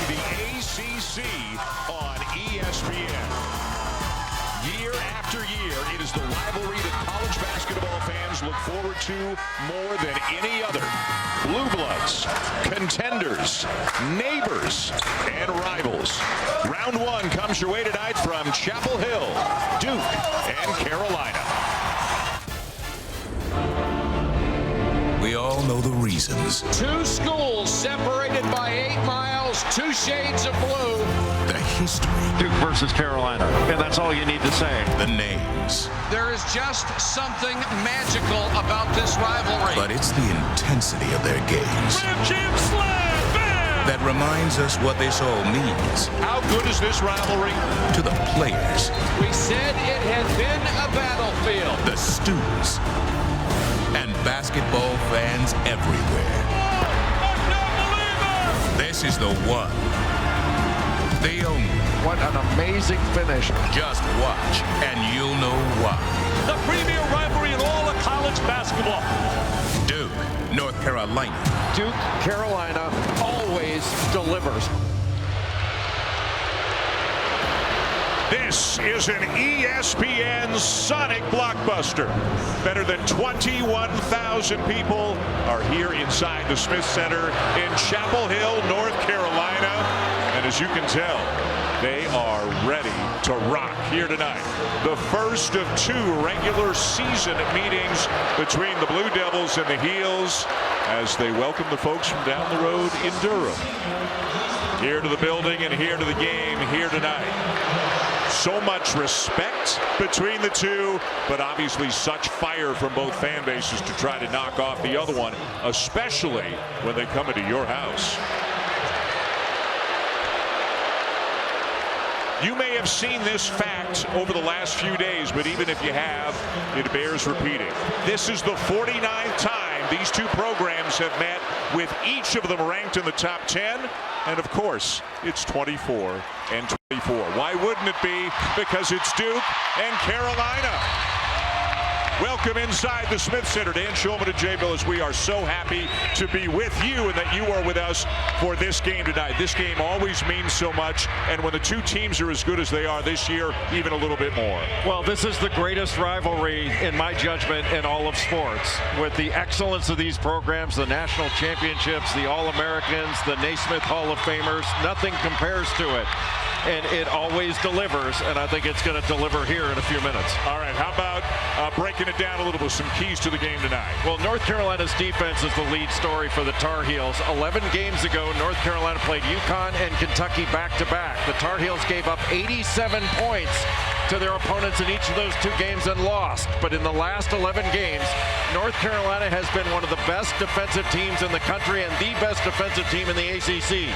the ACC on ESPN. Year after year, it is the rivalry that college basketball fans look forward to more than any other. Blue Bloods, contenders, neighbors, and rivals. Round one comes your way tonight from Chapel Hill, Duke, and Carolina. We all know the reasons. Two schools separated by 8 miles, two shades of blue. The history. Duke versus Carolina, and that's all you need to say. The names. There is just something magical about this rivalry. But it's the intensity of their games that reminds us what this all means. How good is this rivalry? To the players. We said it had been a battlefield. The students. And basketball fans everywhere. I can't believe it! This is the one. The only. What an amazing finish. Just watch, and you'll know why. The premier rivalry in all of college basketball. Duke, North Carolina. Duke, Carolina always delivers. This is an ESPN Sonic blockbuster. Better than 21,000 people are here inside the Smith Center in Chapel Hill, North Carolina. And as you can tell, they are ready to rock here tonight. The first of 2 regular season meetings between the Blue Devils and the Heels as they welcome the folks from down the road in Durham. Here to the building and here to the game here tonight. So much respect between the two, but obviously such fire from both fan bases to try to knock off the other one, especially when they come into your house. You may have seen this fact over the last few days, but even if you have, it bears repeating. This is the 49th time these two programs have met, with each of them ranked in the top 10. And of course, it's 24 and 24. Why wouldn't it be? Because it's Duke and Carolina. Welcome inside the Smith Center. Dan Shulman and Jay Billis, we are so happy to be with you and that you are with us for this game tonight. This game always means so much, and when the two teams are as good as they are this year, even a little bit more. Well, this is the greatest rivalry, in my judgment, in all of sports. With the excellence of these programs, the national championships, the All-Americans, the Naismith Hall of Famers, nothing compares to it. And it always delivers, and I think it's going to deliver here in a few minutes. All right, how about breaking it down a little bit, some keys to the game tonight? Well, North Carolina's defense is the lead story for the Tar Heels. 11 games ago, North Carolina played UConn and Kentucky back-to-back. The Tar Heels gave up 87 points to their opponents in each of those 2 games and lost. But in the last 11 games, North Carolina has been one of the best defensive teams in the country and the best defensive team in the ACC,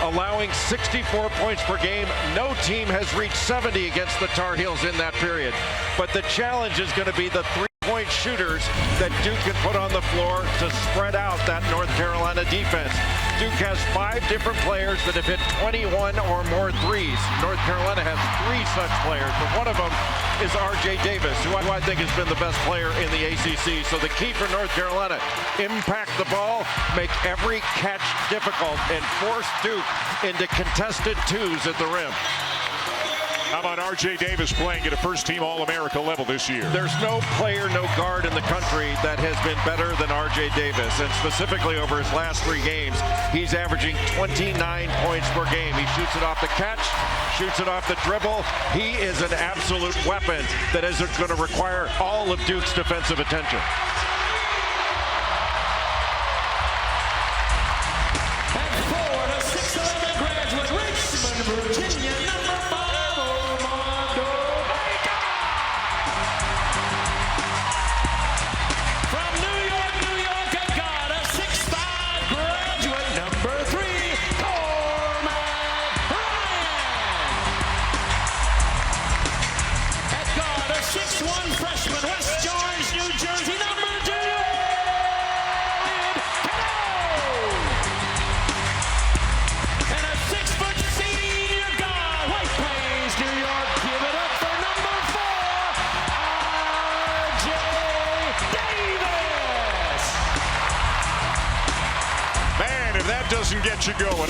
allowing 64 points per game. No team has reached 70 against the Tar Heels in that period. But the challenge is going to be the 3-point shooters that Duke can put on the floor to spread out that North Carolina defense. Duke has 5 different players that have hit 21 or more threes. North Carolina has 3 such players, but one of them is R.J. Davis, who I think has been the best player in the ACC. So the key for North Carolina, impact the ball, make every catch difficult, and force Duke into contested 2s at the rim. How about R.J. Davis playing at a first-team All-America level this year? There's no player, no guard in the country that has been better than R.J. Davis, and specifically over his last 3 games, he's averaging 29 points per game. He shoots it off the catch, shoots it off the dribble. He is an absolute weapon that is going to require all of Duke's defensive attention. And for the 6'11" graduate, Richmond, Virginia, number 5. Freshman, West George, New Jersey, number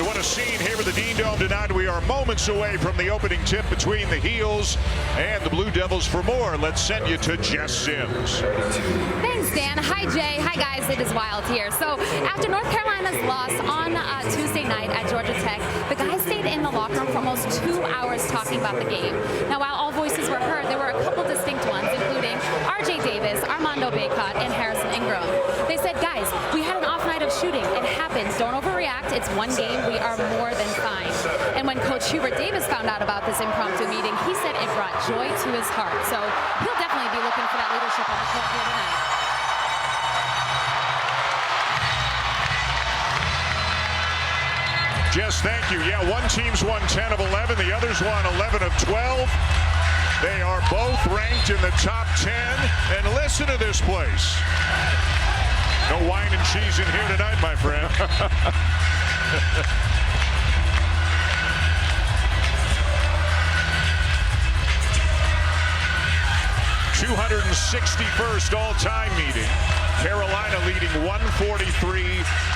what a scene here at the Dean Dome tonight. We are moments away from the opening tip between the Heels and the Blue Devils. For more, let's send you to Jess Sims. Thanks, Dan. Hi, Jay. Hi, guys. It is Wild here. So after North Carolina's loss on Tuesday night at Georgia Tech, the guys stayed in the locker room for almost 2 hours talking about the game. Now, while all voices were heard, there were a couple distinct ones, including R.J. Davis, Armando Bacot, and Harrison Ingram. They said, guys, we had an off night of shooting. It happens. Don't overreact. It's one game. We are more than fine. And when Coach Hubert Davis found out about this impromptu meeting, he said it brought joy to his heart. So he'll definitely be looking for that leadership on the court here tonight. Jess, thank you. Yeah, one team's won 10 of 11. The other's won 11 of 12. They are both ranked in the top 10. And listen to this place. No wine and cheese in here tonight, my friend. 261st all-time meeting. Carolina leading 143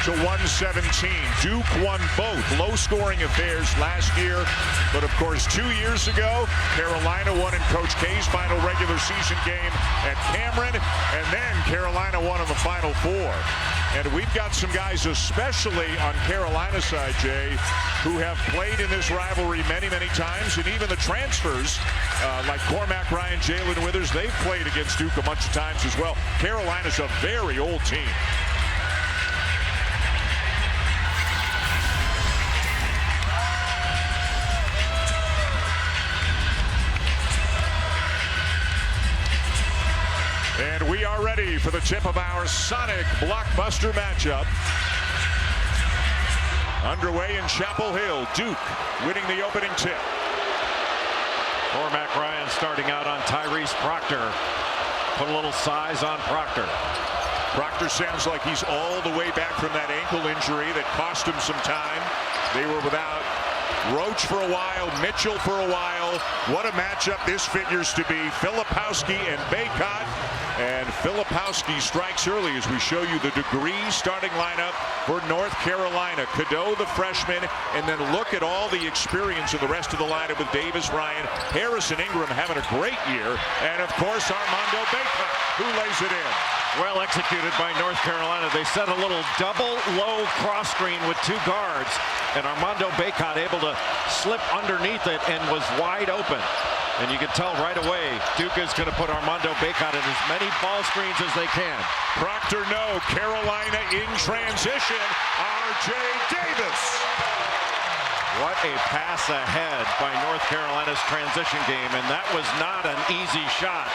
to 117. Duke won both low-scoring affairs last year, but of course 2 years ago, Carolina won in Coach K's final regular season game at Cameron, and then Carolina won in the Final Four. And we've got some guys, especially on Carolina's side, Jay, who have played in this rivalry many, many times, and even the transfers like Cormac Ryan, Jalen Withers, they've played against Duke a bunch of times as well. Carolina's a very old team. And we are ready for the tip of our Sonic blockbuster matchup. Underway in Chapel Hill, Duke winning the opening tip. Cormac Ryan starting out on Tyrese Proctor. Put a little size on Proctor. Proctor sounds like he's all the way back from that ankle injury that cost him some time. They were without Roach for a while, Mitchell for a while. What a matchup this figures to be. Filipowski and Bacot. And Filipowski strikes early as we show you the degree starting lineup for North Carolina. Cadeau, the freshman, and then look at all the experience of the rest of the lineup with Davis, Ryan, Harrison Ingram having a great year, and of course Armando Bacot, who lays it in. Well executed by North Carolina. They set a little double low cross screen with two guards, and Armando Bacot able to slip underneath it and was wide open. And you can tell right away Duke is going to put Armando Bacot in as many ball screens as they can. Proctor no. Carolina in transition. R.J. Davis. What a pass ahead by North Carolina's transition game. And that was not an easy shot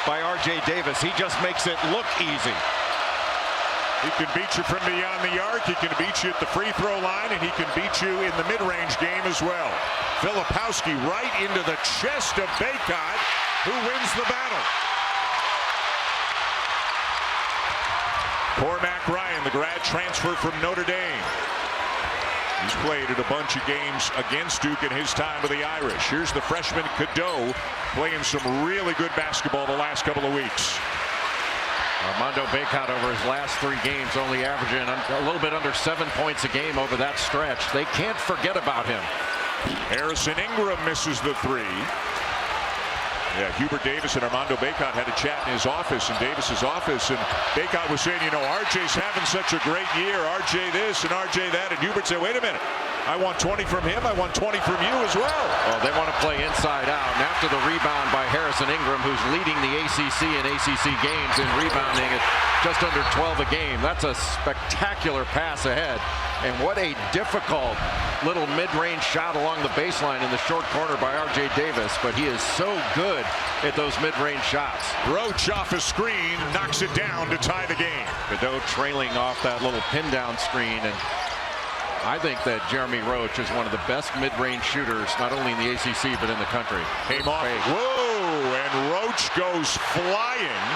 by R.J. Davis. He just makes it look easy. He can beat you from beyond the arc. He can beat you at the free throw line, and he can beat you in the mid-range game as well. Filipowski right into the chest of Bacot, who wins the battle. Cormac Ryan, the grad transfer from Notre Dame. He's played at a bunch of games against Duke in his time with the Irish. Here's the freshman Cadeau playing some really good basketball the last couple of weeks. Armando Bacot over his last 3 games only averaging a little bit under 7 points a game over that stretch. They can't forget about him. Harrison Ingram misses the 3. Yeah, Hubert Davis and Armando Bacot had a chat in his office, in Davis's office, and Bacot was saying, you know, RJ's having such a great year, RJ this and RJ that, and Hubert said, wait a minute, I want 20 from him, I want 20 from you as well. Well, they want to play inside out, and after the rebound by Harrison Ingram, who's leading the ACC in ACC games in rebounding at just under 12 a game, that's a spectacular pass ahead. And what a difficult little mid-range shot along the baseline in the short corner by R.J. Davis, but he is so good at those mid-range shots. Roach off a screen, knocks it down to tie the game. Cadeau trailing off that little pin-down screen, and I think that Jeremy Roach is one of the best mid-range shooters, not only in the ACC, but in the country. Came off, whoa, and Roach goes flying.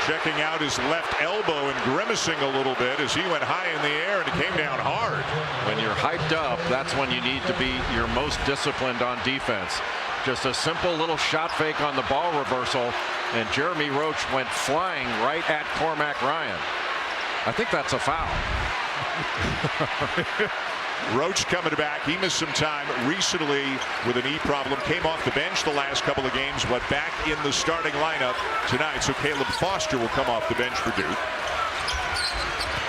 Checking out his left elbow and grimacing a little bit as he went high in the air, and it came down hard. When you're hyped up, that's when you need to be your most disciplined on defense. Just a simple little shot fake on the ball reversal, and Jeremy Roach went flying right at Cormac Ryan. I think that's a foul. Roach coming back. He missed some time recently with a knee problem. Came off the bench the last couple of games, but back in the starting lineup tonight. So Caleb Foster will come off the bench for Duke.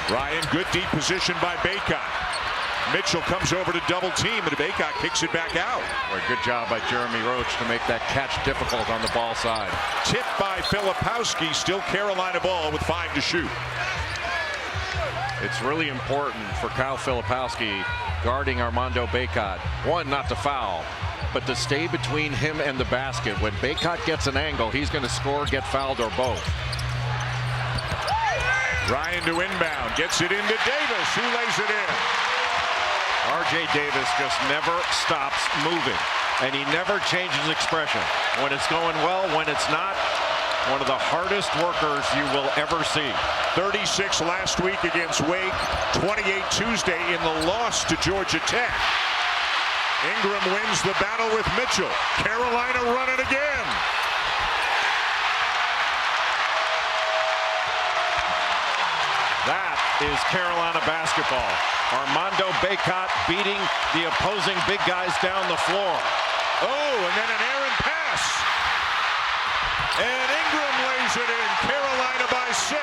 Ryan, good deep position by Bacot. Mitchell comes over to double team, and Bacot kicks it back out. Well, good job by Jeremy Roach to make that catch difficult on the ball side. Tipped by Filipowski. Still Carolina ball with 5 to shoot. It's really important for Kyle Filipowski guarding Armando Bacot. One, not to foul, but to stay between him and the basket. When Bacot gets an angle, he's going to score, get fouled, or both. Ryan to inbound. Gets it into Davis, who lays it in. R.J. Davis just never stops moving, and he never changes expression. When it's going well, when it's not, one of the hardest workers you will ever see. 36 last week against Wake, 28 Tuesday in the loss to Georgia Tech. Ingram wins the battle with Mitchell. Carolina running again. That is Carolina basketball. Armando Bacot beating the opposing big guys down the floor. Oh, and then an errant pass. And Ingram lays it in. Carolina by 6.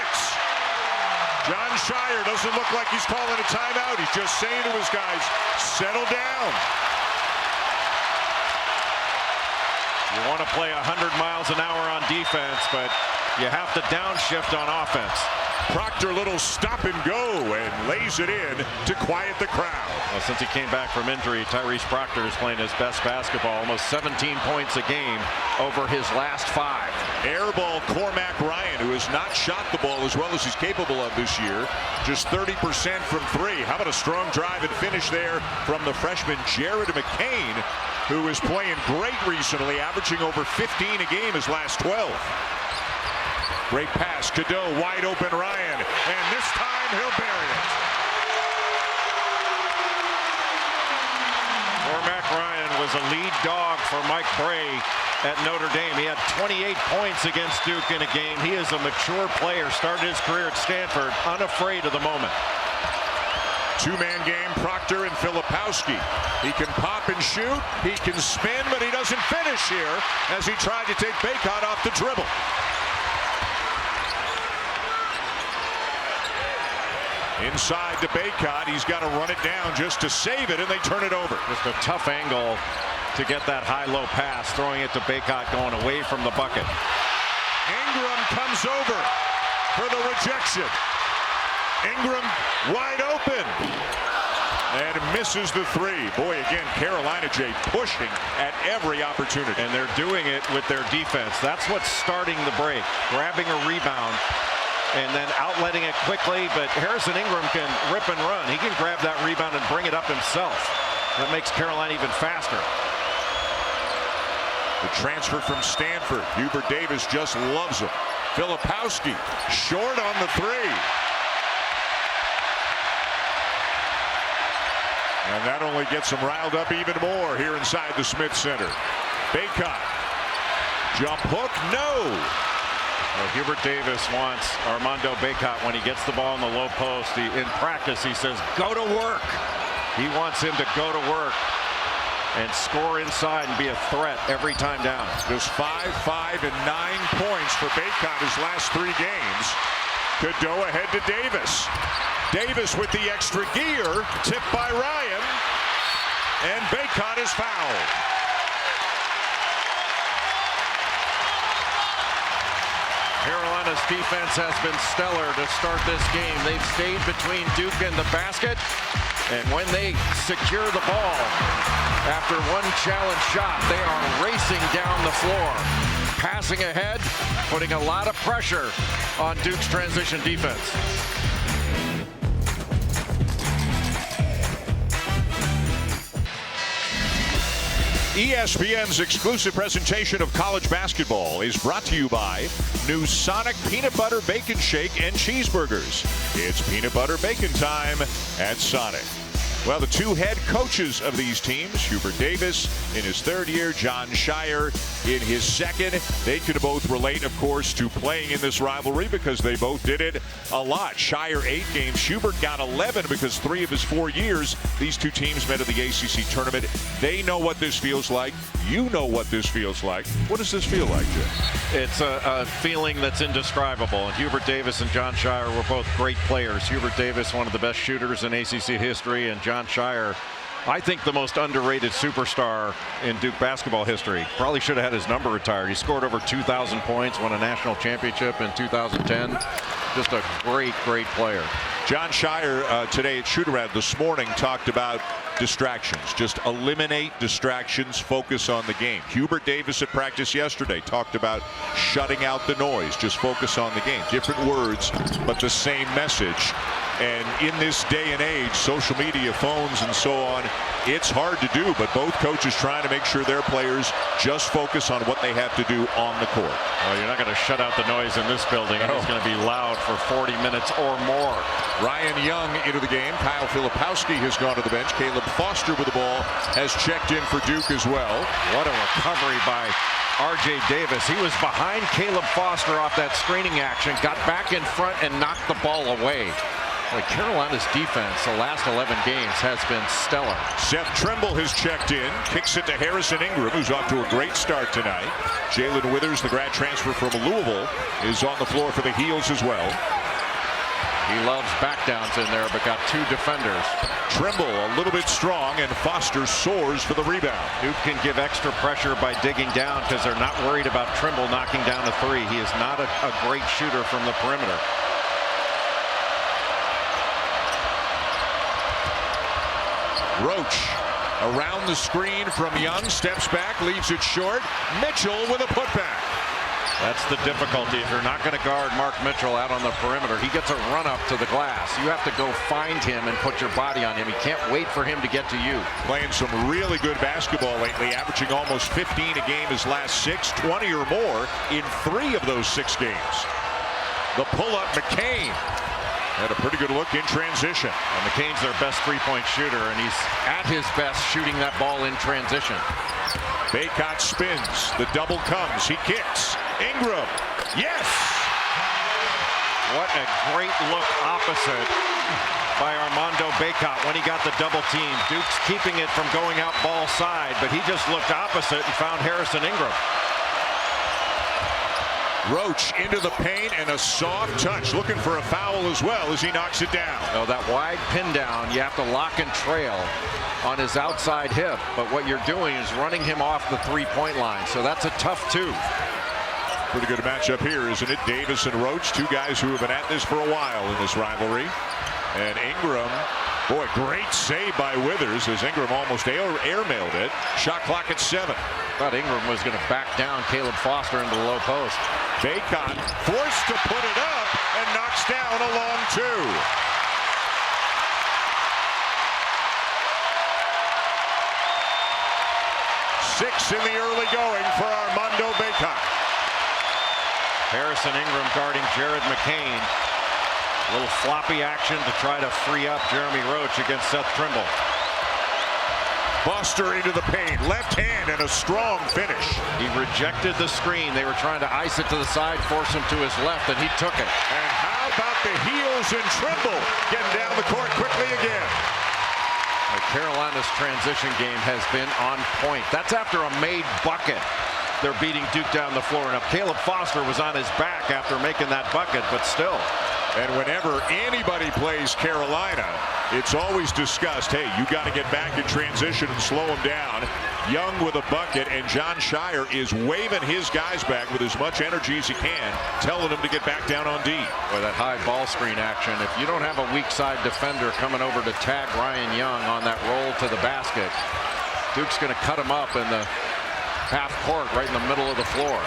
John Shire doesn't look like he's calling a timeout. He's just saying to his guys, settle down. You want to play 100 miles an hour on defense, but you have to downshift on offense. Proctor, little stop and go, and lays it in to quiet the crowd. Well, since he came back from injury, Tyrese Proctor is playing his best basketball, almost 17 points a game over his last 5. Airball Cormac Ryan, who has not shot the ball as well as he's capable of this year. Just 30% from 3. How about a strong drive and finish there from the freshman Jared McCain, who is playing great recently, averaging over 15 a game his last 12. Great pass, Cadeau, wide open Ryan, and this time he'll bury it. Cormac Ryan was a lead dog for Mike Bray at Notre Dame. He had 28 points against Duke in a game. He is a mature player, started his career at Stanford, unafraid of the moment. Two-man game, Proctor and Filipowski. He can pop and shoot, he can spin, but he doesn't finish here as he tried to take Bacot off the dribble. Inside to Bacot, he's got to run it down just to save it, and they turn it over. Just a tough angle to get that high-low pass, throwing it to Bacot, going away from the bucket. Ingram comes over for the rejection. Ingram wide open and misses the 3. Boy, again, Carolina, Jay, pushing at every opportunity. And they're doing it with their defense. That's what's starting the break, grabbing a rebound and then outletting it quickly. But Harrison Ingram can rip and run. He can grab that rebound and bring it up himself. That makes Carolina even faster. The transfer from Stanford, Hubert Davis just loves him. Filipowski short on the 3. And that only gets him riled up even more here inside the Smith Center. Bacot, jump hook, no. Well, Hubert Davis wants Armando Bacot, when he gets the ball in the low post, in practice he says, go to work. He wants him to go to work and score inside and be a threat every time down. Just 5, 5, and 9 points for Bacot his last 3 games. Cadeau ahead to Davis. Davis with the extra gear, tipped by Ryan, and Bacot is fouled. Carolina's defense has been stellar to start this game. They've stayed between Duke and the basket, and when they secure the ball after one challenge shot, they are racing down the floor, passing ahead, putting a lot of pressure on Duke's transition defense. ESPN's exclusive presentation of college basketball is brought to you by new Sonic Peanut Butter Bacon Shake and Cheeseburgers. It's peanut butter bacon time at Sonic. Well, the two head coaches of these teams, Hubert Davis in his third year, Jon Scheyer in his second. They could both relate, of course, to playing in this rivalry because they both did it a lot. Scheyer 8 games. Hubert got 11 because 3 of his 4 years, these two teams met at the ACC tournament. They know what this feels like. You know what this feels like. What does this feel like, Jim? It's a feeling that's indescribable. And Hubert Davis and Jon Scheyer were both great players. Hubert Davis, one of the best shooters in ACC history, and Jon Scheyer, I think the most underrated superstar in Duke basketball history. Probably should have had his number retired. He scored over 2,000 points, won a national championship in 2010. Just a great, great player. Jon Scheyer today at Shoot-Around this morning talked about distractions. Just eliminate distractions, focus on the game. Hubert Davis at practice yesterday talked about shutting out the noise, just focus on the game. Different words, but the same message. And in this day and age, social media, phones, and so on, it's hard to do, but both coaches trying to make sure their players just focus on what they have to do on the court. Well, you're not going to shut out the noise in this building. No. It's going to be loud for 40 minutes or more. Ryan Young into the game. Kyle Filipowski has gone to the bench. Caleb Foster with the ball has checked in for Duke as well. What a recovery by R.J. Davis. He was behind Caleb Foster off that screening action, got back in front and knocked the ball away. Like Carolina's defense the last 11 games has been stellar. Seth Trimble has checked in, kicks it to Harrison Ingram, who's off to a great start tonight. Jalen Withers, the grad transfer from Louisville, is on the floor for the Heels as well. He loves backdowns in there, but got 2 defenders. Trimble a little bit strong, and Foster soars for the rebound. Duke can give extra pressure by digging down because they're not worried about Trimble knocking down a 3. He is not a great shooter from the perimeter. Roach around the screen from Young, steps back, leaves it short. Mitchell with a putback. That's the difficulty. If you're not going to guard Mark Mitchell out on the perimeter, he gets a run up to the glass. You have to go find him and put your body on him. You can't wait for him to get to you. Playing some really good basketball lately, averaging almost 15 a game his last 6, 20 or more in 3 of those 6 games. The pull-up, McCain. Had a pretty good look in transition. And McCain's their best three-point shooter, and he's at his best shooting that ball in transition. Bacot spins. The double comes. He kicks. Ingram. Yes! What a great look opposite by Armando Bacot when he got the double team. Duke's keeping it from going out ball side, but he just looked opposite and found Harrison Ingram. Roach into the paint and a soft touch, looking for a foul as well as he knocks it down. Oh, that wide pin down, you have to lock and trail on his outside hip, but what you're doing is running him off the three-point line, so that's a tough 2. Pretty good matchup here, isn't it? Davis and Roach, 2 guys who have been at this for a while in this rivalry. And Ingram, boy, great save by Withers as Ingram almost airmailed it. Shot clock at 7. Thought Ingram was going to back down Caleb Foster into the low post. Bacot forced to put it up and knocks down a long 2. Six in the early going for Armando Bacot. Harrison Ingram guarding Jared McCain. A little floppy action to try to free up Jeremy Roach against Seth Trimble. Foster into the paint, left hand, and a strong finish. He rejected the screen. They were trying to ice it to the side, force him to his left, and he took it. And how about the Heels and Trimble getting down the court quickly again? Carolina's transition game has been on point. That's after a made bucket. They're beating Duke down the floor. Now, Caleb Foster was on his back after making that bucket, but still. And whenever anybody plays Carolina, it's always discussed, hey, you got to get back in transition and slow them down. Young with a bucket, and Jon Scheyer is waving his guys back with as much energy as he can, telling them to get back down on D. Boy, that high ball screen action. If you don't have a weak side defender coming over to tag Ryan Young on that roll to the basket, Duke's going to cut him up in the half court right in the middle of the floor.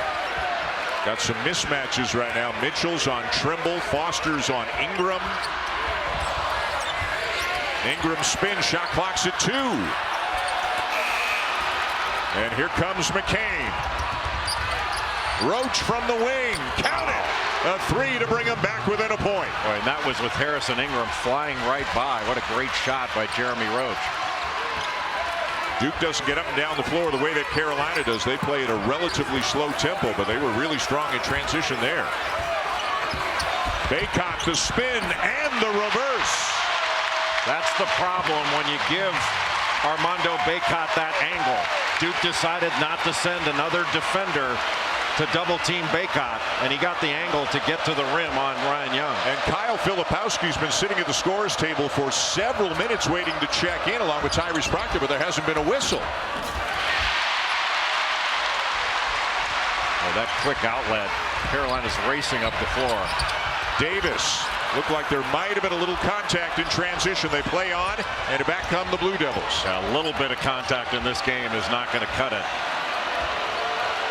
Got some mismatches right now. Mitchell's on Trimble, Foster's on Ingram. Ingram spin, shot clock's at 2. And here comes McCain. Roach from the wing, count it. A three to bring them back within a point. Boy, and that was with Harrison Ingram flying right by. What a great shot by Jeremy Roach. Duke doesn't get up and down the floor the way that Carolina does. They play at a relatively slow tempo, but they were really strong in transition there. Bacot the spin and the reverse. That's the problem when you give Armando Bacot that angle. Duke decided not to send another defender to double team Bacot, and he got the angle to get to the rim on Ryan Young. And Kyle Filipowski's been sitting at the scorer's table for several minutes waiting to check in along with Tyrese Proctor, but there hasn't been a whistle. Oh, that quick outlet. Carolina's racing up the floor. Davis looked like there might have been a little contact in transition. They play on, and back come the Blue Devils. A little bit of contact in this game is not going to cut it.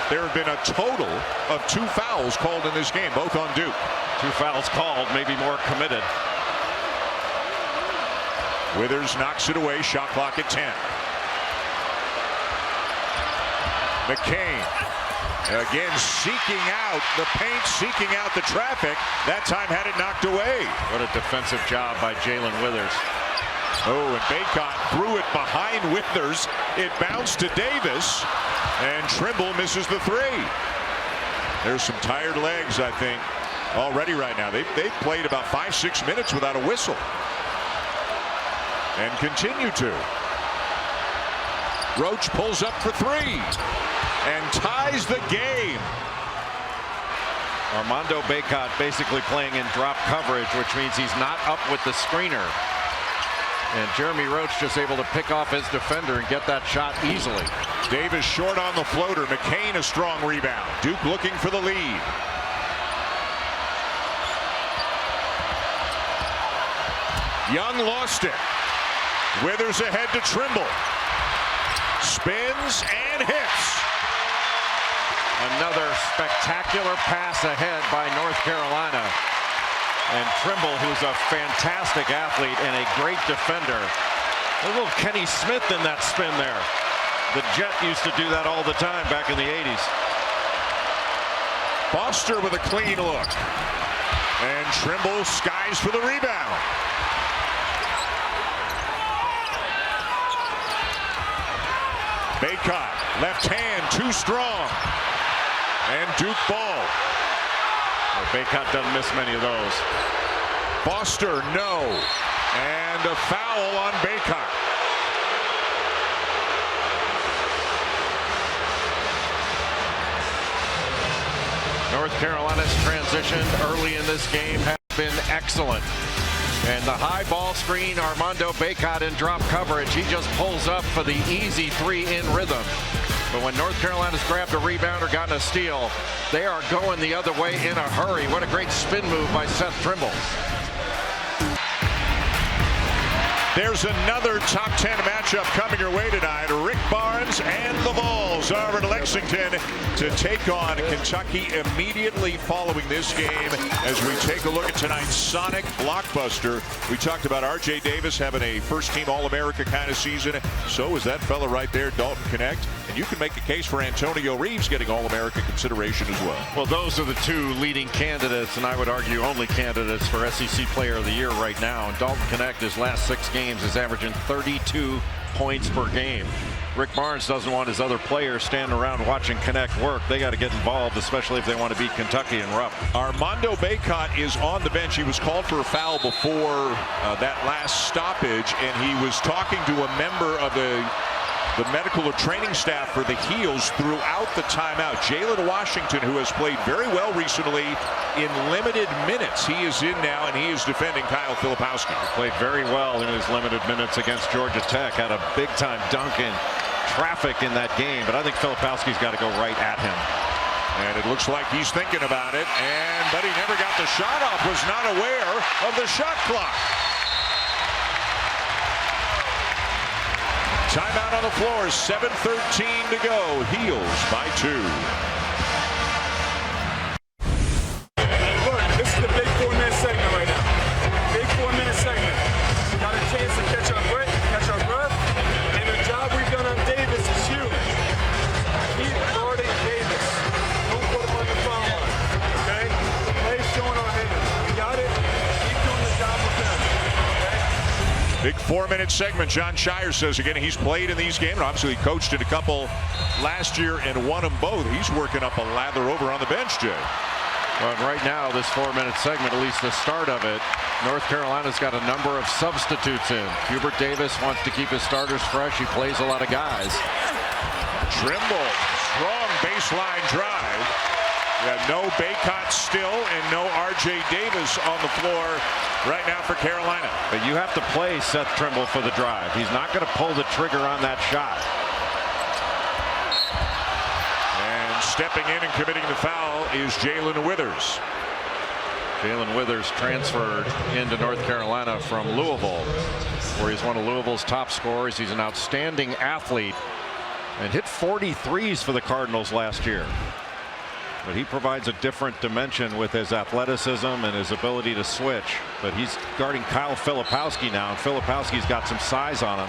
There have been a total of 2 fouls called in this game, both on Duke. 2 fouls called, maybe more committed. Withers knocks it away, shot clock at 10. McCain again seeking out the paint, seeking out the traffic. That time had it knocked away. What a defensive job by Jalen Withers. Oh, and Bacot threw it behind Withers. It bounced to Davis, and Trimble misses the three. There's some tired legs, I think, already right now. They've played about 5-6 minutes without a whistle, and continue to. Roach pulls up for three and ties the game. Armando Bacot basically playing in drop coverage, which means he's not up with the screener. And Jeremy Roach just able to pick off his defender and get that shot easily. Davis short on the floater. McCain a strong rebound. Duke looking for the lead. Young lost it. Withers ahead to Trimble. Spins and hits. Another spectacular pass ahead by North Carolina. And Trimble, who's a fantastic athlete and a great defender. A little Kenny Smith in that spin there. The Jet used to do that all the time back in the 80s. Foster with a clean look. And Trimble skies for the rebound. Bacot, left hand, too strong. And Duke ball. Bacot doesn't miss many of those. Foster, no. And a foul on Bacot. North Carolina's transition early in this game has been excellent. And the high ball screen, Armando Bacot in drop coverage, he just pulls up for the easy three in rhythm. But when North Carolina's grabbed a rebound or gotten a steal, they are going the other way in a hurry. What a great spin move by Seth Trimble. There's another top 10 matchup coming your way tonight. Rick Barnes and the Vols are in Lexington to take on Kentucky immediately following this game as we take a look at tonight's Sonic blockbuster. We talked about R.J. Davis having a first-team All-America kind of season. So is that fella right there, Dalton Connect. And you can make a case for Antonio Reeves getting All-America consideration as well. Well, those are the two leading candidates, and I would argue only candidates for SEC Player of the Year right now. And Dalton Connect, his last 6 games, is averaging 32 points per game. Rick Barnes doesn't want his other players standing around watching Connect work. They got to get involved, especially if they want to beat Kentucky and rough. Armando Bacot is on the bench. He was called for a foul before that last stoppage, and he was talking to a member of the medical or training staff for the Heels throughout the timeout. Jalen Washington, who has played very well recently in limited minutes. He is in now, and he is defending Kyle Filipowski. Played very well in his limited minutes against Georgia Tech. Had a big-time dunk in traffic in that game, but I think Filipowski's got to go right at him. And it looks like he's thinking about it, but he never got the shot off, was not aware of the shot clock. Timeout on the floor, 7:13 to go. Heels by 2. Look, this is the big 4-minute segment right now. Big 4-minute segment. Got a chance to catch our breath, and the job we've done on Davis is huge. Keep guarding Davis. Don't put him on the foul line, okay? Play 4-minute segment. John Shire says again he's played in these games. And obviously he coached in a couple last year and won them both. He's working up a lather over on the bench, Jay. Well, right now, this 4-minute segment, at least the start of it, North Carolina's got a number of substitutes in. Hubert Davis wants to keep his starters fresh. He plays a lot of guys. Trimble, strong baseline drive. Yeah, no Baycott still and no R.J. Davis on the floor right now for Carolina. But you have to play Seth Trimble for the drive. He's not going to pull the trigger on that shot. And stepping in and committing the foul is Jalen Withers. Jalen Withers transferred into North Carolina from Louisville, where he's one of Louisville's top scorers. He's an outstanding athlete and hit 43s for the Cardinals last year. But he provides a different dimension with his athleticism and his ability to switch. But he's guarding Kyle Filipowski now, and Filipowski's got some size on him.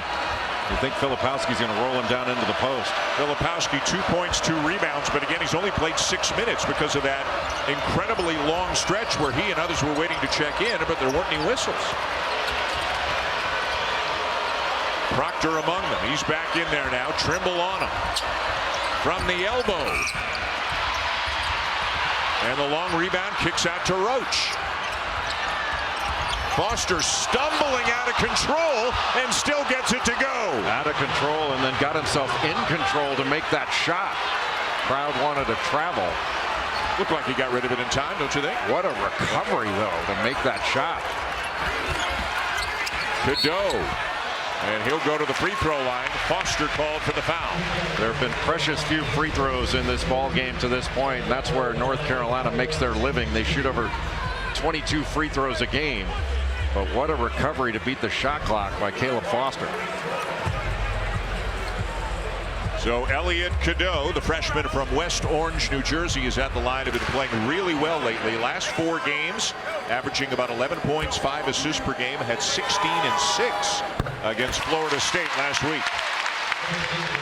You think Filipowski's going to roll him down into the post. Filipowski 2 points, 2 rebounds, but again he's only played 6 minutes because of that incredibly long stretch where he and others were waiting to check in, but there weren't any whistles. Proctor among them. He's back in there now. Trimble on him from the elbow. And the long rebound kicks out to Roach. Foster stumbling out of control and still gets it to go. Out of control and then got himself in control to make that shot. Crowd wanted to travel. Looked like he got rid of it in time, don't you think? What a recovery, though, to make that shot. Cadeau. And he'll go to the free throw line. Foster called for the foul. There have been precious few free throws in this ball game to this point. And that's where North Carolina makes their living. They shoot over 22 free throws a game. But what a recovery to beat the shot clock by Caleb Foster. So Elliot Cadeau, the freshman from West Orange, New Jersey, is at the line. Have been playing really well lately. Last 4 games, averaging about 11 points, 5 assists per game. Had 16 and 6 against Florida State last week.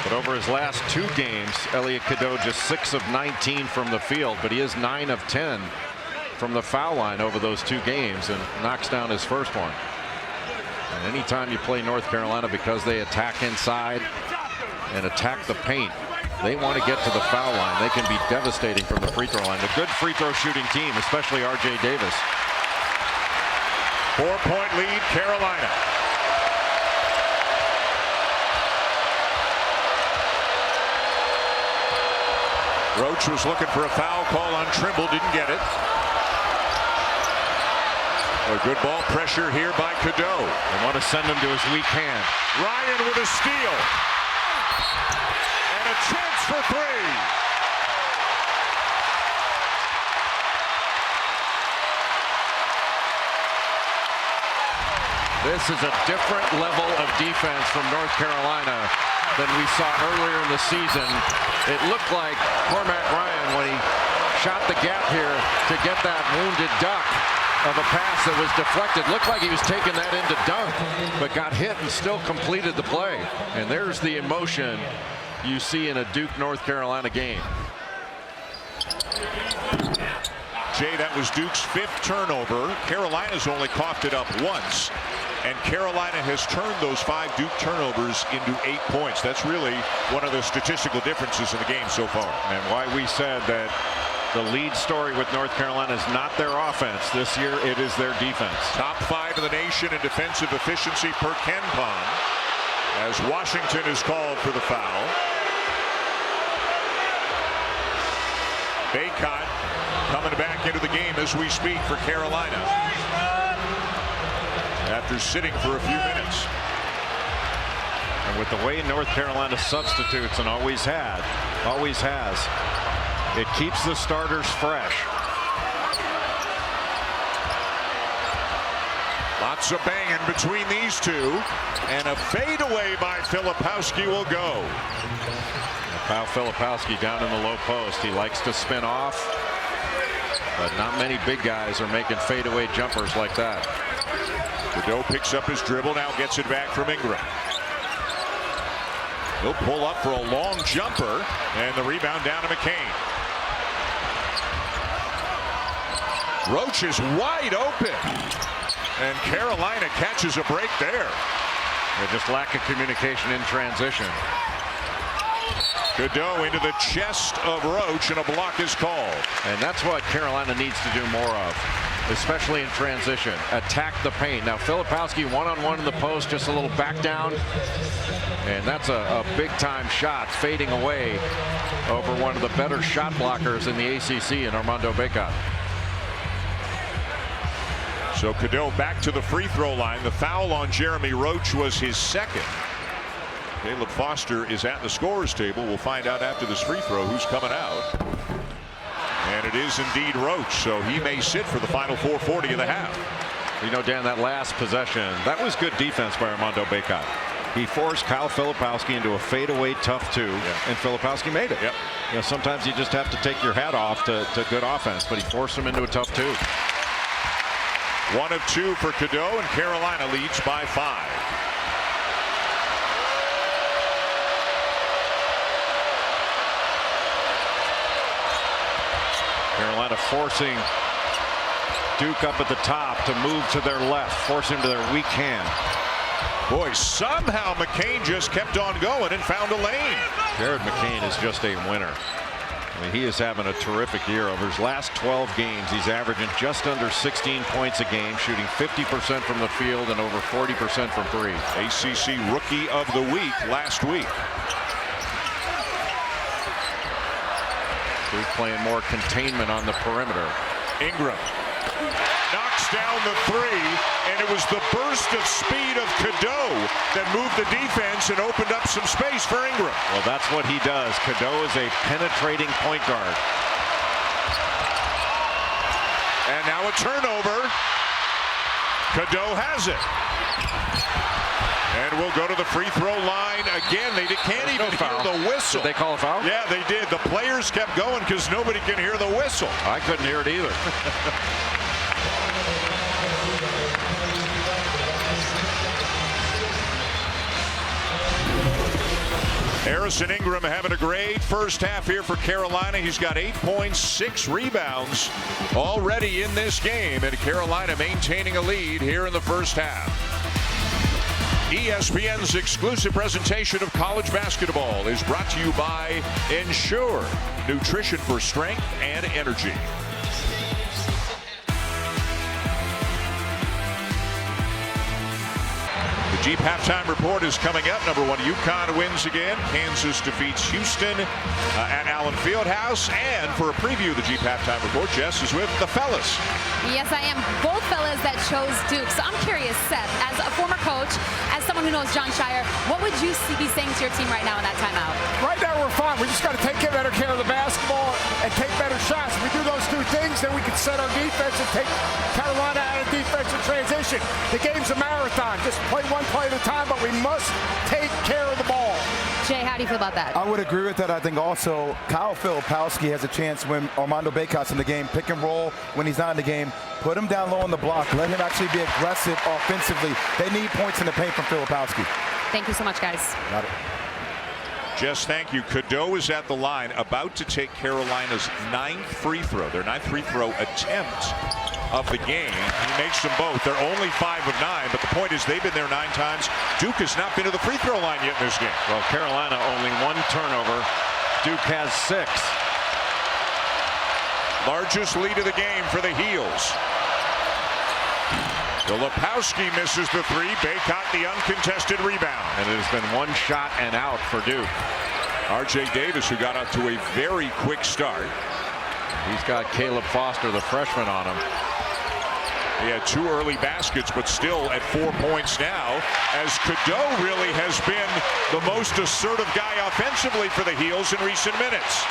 But over his last 2 games, Elliot Cadeau just 6 of 19 from the field, but he is 9 of 10 from the foul line over those 2 games and knocks down his first one. And anytime you play North Carolina, because they attack inside and attack the paint, they want to get to the foul line. They can be devastating from the free throw line. A good free throw shooting team, especially R.J. Davis. 4-point lead, Carolina. Roach was looking for a foul call on Trimble, didn't get it. A good ball pressure here by Cadeau. They want to send him to his weak hand. Ryan with a steal. And a chance for 3. This is a different level of defense from North Carolina than we saw earlier in the season. It looked like Cormac Ryan, when he shot the gap here to get that wounded duck of a pass that was deflected, looked like he was taking that into dunk, but got hit and still completed the play. And there's the emotion you see in a Duke North Carolina game. Jay, that was Duke's 5th turnover. Carolina's only coughed it up once. And Carolina has turned those 5 Duke turnovers into 8 points. That's really one of the statistical differences in the game so far. And why we said that the lead story with North Carolina is not their offense. This year it is their defense. Top 5 in the nation in defensive efficiency per KenPom, as Washington is called for the foul. Baycott coming back into the game as we speak for Carolina, after sitting for a few minutes. And with the way North Carolina substitutes, and always has, it keeps the starters fresh. Lots of banging between these two, and a fadeaway by Filipowski will go. Kyle Filipowski down in the low post. He likes to spin off, but not many big guys are making fadeaway jumpers like that. Cadeau picks up his dribble, now gets it back from Ingram. He'll pull up for a long jumper, and the rebound down to McCain. Roach is wide open, and Carolina catches a break there. Just lack of communication in transition. Cadeau into the chest of Roach, and a block is called. And that's what Carolina needs to do more of, especially in transition. Attack the paint. Now Filipowski one-on-one in the post, just a little back down. And that's a big-time shot fading away over one of the better shot blockers in the ACC in Armando Bacot. So Cadeau back to the free throw line. The foul on Jeremy Roach was his second. Caleb Foster is at the scorer's table. We'll find out after this free throw who's coming out. And it is indeed Roach, so he may sit for the final 4:40 of the half. You know, Dan, that last possession, that was good defense by Armando Bacot. He forced Kyle Filipowski into a fadeaway tough two, and Filipowski made it. Yep. You know, sometimes you just have to take your hat off to good offense, but he forced him into a tough two. 1 of 2 for Cadeau, and Carolina leads by 5. Carolina forcing Duke up at the top to move to their left, force him to their weak hand. Boy, somehow McCain just kept on going and found a lane. Jared McCain is just a winner. I mean, he is having a terrific year. Over his last 12 games, he's averaging just under 16 points a game, shooting 50% from the field and over 40% from three. ACC Rookie of the Week last week. Duke playing more containment on the perimeter. Ingram knocks down the three, and it was the burst of speed of Cadeau that moved the defense and opened up some space for Ingram. Well, that's what he does. Cadeau is a penetrating point guard. And now a turnover. Cadeau has it. And we'll go to the free throw line again. They can't even hear the whistle. Did they call a foul? Yeah, they did. The players kept going because nobody can hear the whistle. I couldn't hear it either. Harrison Ingram having a great first half here for Carolina. He's got 8 points, 6 rebounds already in this game, and Carolina maintaining a lead here in the first half. ESPN's exclusive presentation of college basketball is brought to you by Ensure, nutrition for strength and energy. The Jeep halftime report is coming up. Number 1, UConn wins again. Kansas defeats Houston at Allen Fieldhouse. And for a preview of the Jeep halftime report, Jess is with the fellas. Yes, I am. Both fellas that chose Duke. So I'm curious, Seth, as a former coach, as someone who knows John Shire, what would you be saying to your team right now in that timeout? Right now we're fine. We just got to take better care of the basketball and take better shots. If we do those two things, then we can set our defense and take Carolina out of defensive transition. The game's a marathon. Just play one play at a time, but we must take care of the ball. Jay, how do you feel about that? I would agree with that. I think also Kyle Filipowski has a chance when Armando Bacot's in the game. Pick and roll when he's not in the game. Put him down low on the block. Let him actually be aggressive offensively. They need points in the paint from Filipowski. Thank you so much, guys. Got it. Jess, thank you. Cadeau is at the line, about to take Carolina's 9th free throw. Their 9th free throw attempt of the game. He makes them both. They're only 5 of 9, but the point is they've been there 9 times. Duke has not been to the free throw line yet in this game. Well, Carolina only 1 turnover. Duke has 6. Largest lead of the game for the Heels. Filipowski misses the 3. Bacot the uncontested rebound. And it has been 1 shot and out for Duke. R.J. Davis, who got out to a very quick start. He's got Caleb Foster, the freshman, on him. He had 2 early baskets, but still at 4 points now, as Cadeau really has been the most assertive guy offensively for the Heels in recent minutes.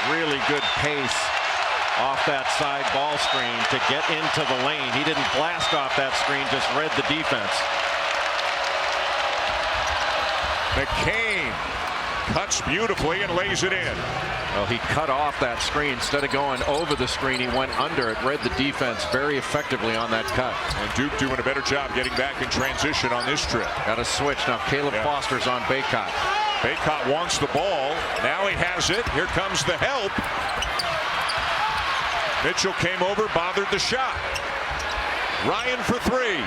Really good pace off that side ball screen to get into the lane. He didn't blast off that screen, just read the defense. McCain cuts beautifully and lays it in. Well, he cut off that screen. Instead of going over the screen, he went under it, read the defense very effectively on that cut. And Duke doing a better job getting back in transition on this trip. Got a switch. Now Caleb Foster's on Bacot. Bacot wants the ball. Now he has it. Here comes the help. Mitchell came over, bothered the shot. Ryan for 3.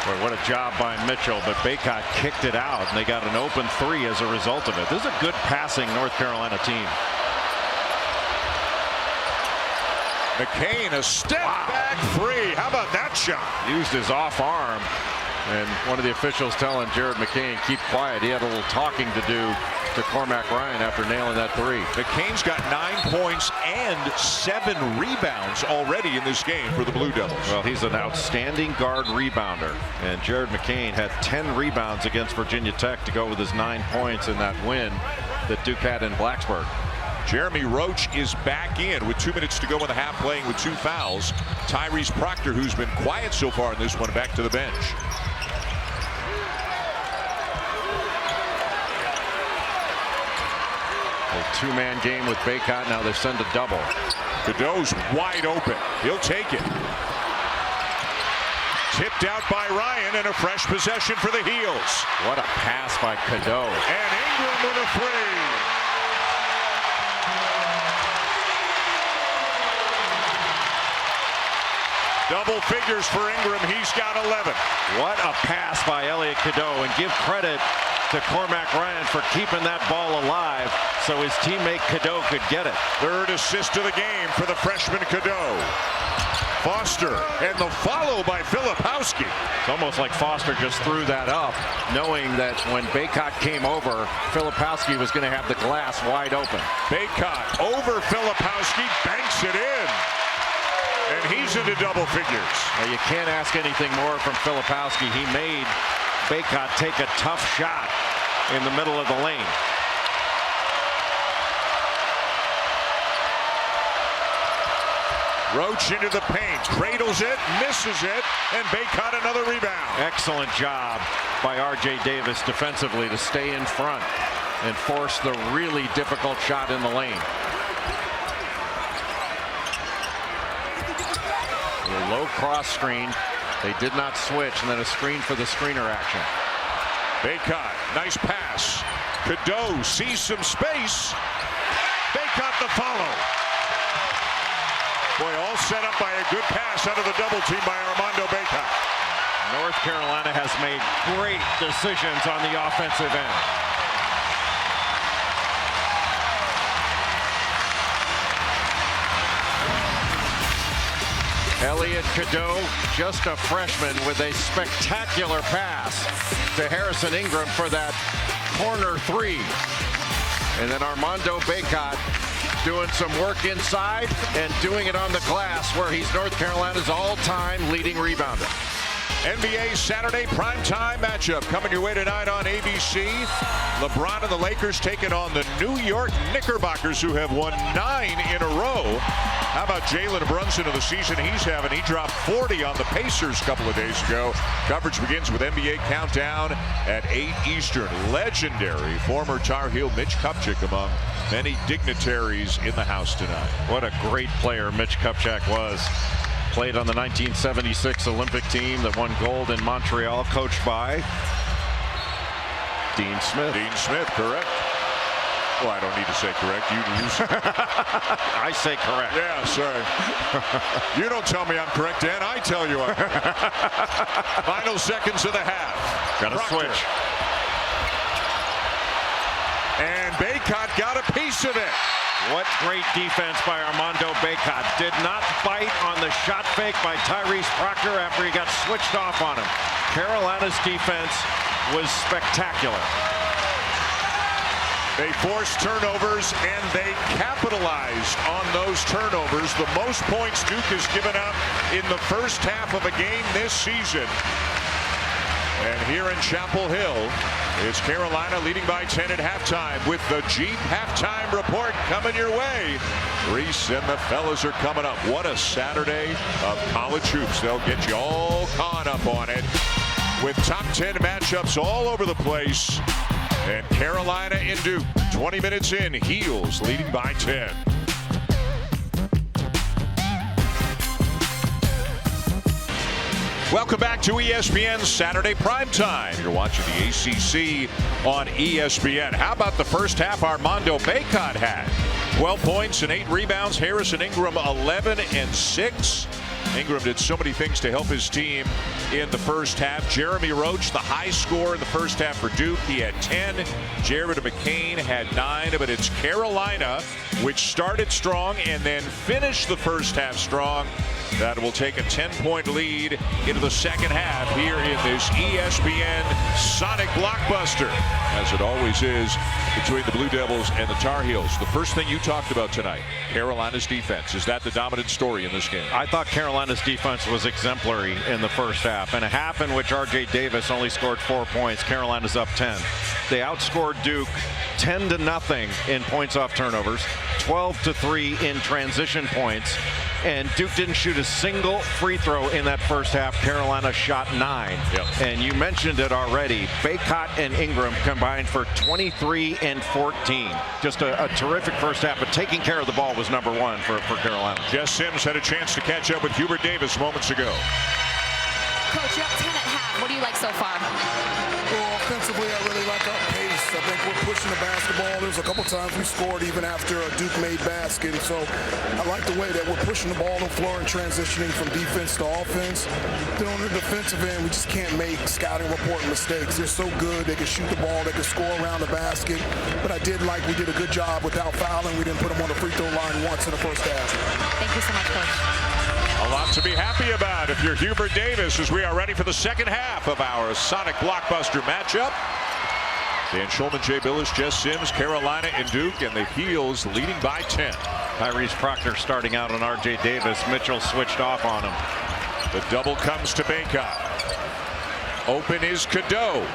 Boy, what a job by Mitchell, but Baycott kicked it out, and they got an open three as a result of it. This is a good passing North Carolina team. McCain, a step back three. How about that shot? Used his off arm, and one of the officials telling Jared McCain, keep quiet. He had a little talking to do to Cormac Ryan after nailing that three. McCain's got 9 points and 7 rebounds already in this game for the Blue Devils. Well, he's an outstanding guard rebounder, and Jared McCain had 10 rebounds against Virginia Tech to go with his 9 points in that win that Duke had in Blacksburg. Jeremy Roach is back in with 2 minutes to go in the half, playing with 2 fouls. Tyrese Proctor, who's been quiet so far in this one, back to the bench. A two-man game with Baycott. Now they send a double. Cadeau's wide open. He'll take it. Tipped out by Ryan, and a fresh possession for the Heels. What a pass by Cadeau. And Ingram with a three. Double figures for Ingram. He's got 11. What a pass by Elliot Cadeau, and give credit to Cormac Ryan for keeping that ball alive so his teammate Cadeau could get it. Third assist of the game for the freshman Cadeau. Foster, and the follow by Filipowski. It's almost like Foster just threw that up, knowing that when Baycott came over, Filipowski was going to have the glass wide open. Baycott over Filipowski, banks it in. And he's into double figures. Now, you can't ask anything more from Filipowski. He made Baycott take a tough shot in the middle of the lane. Roach into the paint, cradles it, misses it, and Baycott another rebound. Excellent job by R.J. Davis defensively to stay in front and force the really difficult shot in the lane. A low cross screen. They did not switch, and then a screen for the screener action. Baycott, nice pass. Cadeau sees some space. Baycott the follow. Boy, all set up by a good pass out of the double team by Armando Baycott. North Carolina has made great decisions on the offensive end. Elliot Cadeau, just a freshman, with a spectacular pass to Harrison Ingram for that corner three. And then Armando Baycott doing some work inside and doing it on the glass, where he's North Carolina's all-time leading rebounder. NBA Saturday primetime matchup coming your way tonight on ABC. LeBron and the Lakers taking on the New York Knickerbockers, who have won 9 in a row. How about Jalen Brunson of the season he's having? He dropped 40 on the Pacers a couple of days ago. Coverage begins with NBA Countdown at 8 Eastern. Legendary former Tar Heel Mitch Kupchak among many dignitaries in the house tonight. What a great player Mitch Kupchak was. Played on the 1976 Olympic team that won gold in Montreal, coached by Dean Smith. Dean Smith, correct. Well, I don't need to say correct. You say. I say correct. Yeah, sorry. You don't tell me I'm correct, Dan. I tell you I'm correct. Final seconds of the half. Got to switch. And Baycott got a piece of it. What great defense by Armando Baycott. Did not bite on the shot fake by Tyrese Proctor after he got switched off on him. Carolina's defense was spectacular. They forced turnovers, and they capitalized on those turnovers. The most points Duke has given up in the first half of a game this season. And here in Chapel Hill, it's Carolina leading by 10 at halftime, with the Jeep halftime report coming your way. Reese and the fellas are coming up. What a Saturday of college hoops. They'll get you all caught up on it, with top 10 matchups all over the place. And Carolina and Duke, 20 minutes in, Heels leading by 10. Welcome back to ESPN's Saturday Primetime. You're watching the ACC on ESPN. How about the first half Armando Baycott had? 12 points and 8 rebounds. Harrison Ingram 11 and 6. Ingram did so many things to help his team in the first half. Jeremy Roach, the high scorer in the first half for Duke. He had 10. Jared McCain had 9. But it's Carolina, which started strong and then finished the first half strong, that will take a 10-point lead into the second half here in this ESPN Sonic Blockbuster, as it always is between the Blue Devils and the Tar Heels. The first thing you talked about tonight, Carolina's defense. Is that the dominant story in this game? I thought Carolina's defense was exemplary in the first half. In a half in which R.J. Davis only scored 4 points, Carolina's up 10. They outscored Duke 10-0 in points off turnovers, 12-3 in transition points, and Duke didn't shoot a single free throw in that first half. Carolina shot 9. Yep. And you mentioned it already. Baycott and Ingram combined for 23 and 14. Just a terrific first half, but taking care of the ball was number one for Carolina. Jess Sims had a chance to catch up with Hubert Davis moments ago. Coach, you're up 10 at half. What do you like so far? Well, offensively, I really like our pace. I think we're pushing the basketball. There's a couple times we scored even after a Duke made basket. And so I like the way that we're pushing the ball on the floor and transitioning from defense to offense. Then on the defensive end, we just can't make scouting report mistakes. They're so good. They can shoot the ball. They can score around the basket. But I did like we did a good job without fouling. We didn't put them on the free throw line once in the first half. Thank you so much, Coach. A lot to be happy about if you're Hubert Davis, as we are ready for the second half of our Sonic Blockbuster matchup. Dan Schulman, Jay Billis, Jess Sims, Carolina and Duke, and the Heels leading by 10. Tyrese Proctor starting out on R.J. Davis. Mitchell switched off on him. The double comes to Baycott. Open is Cadeau.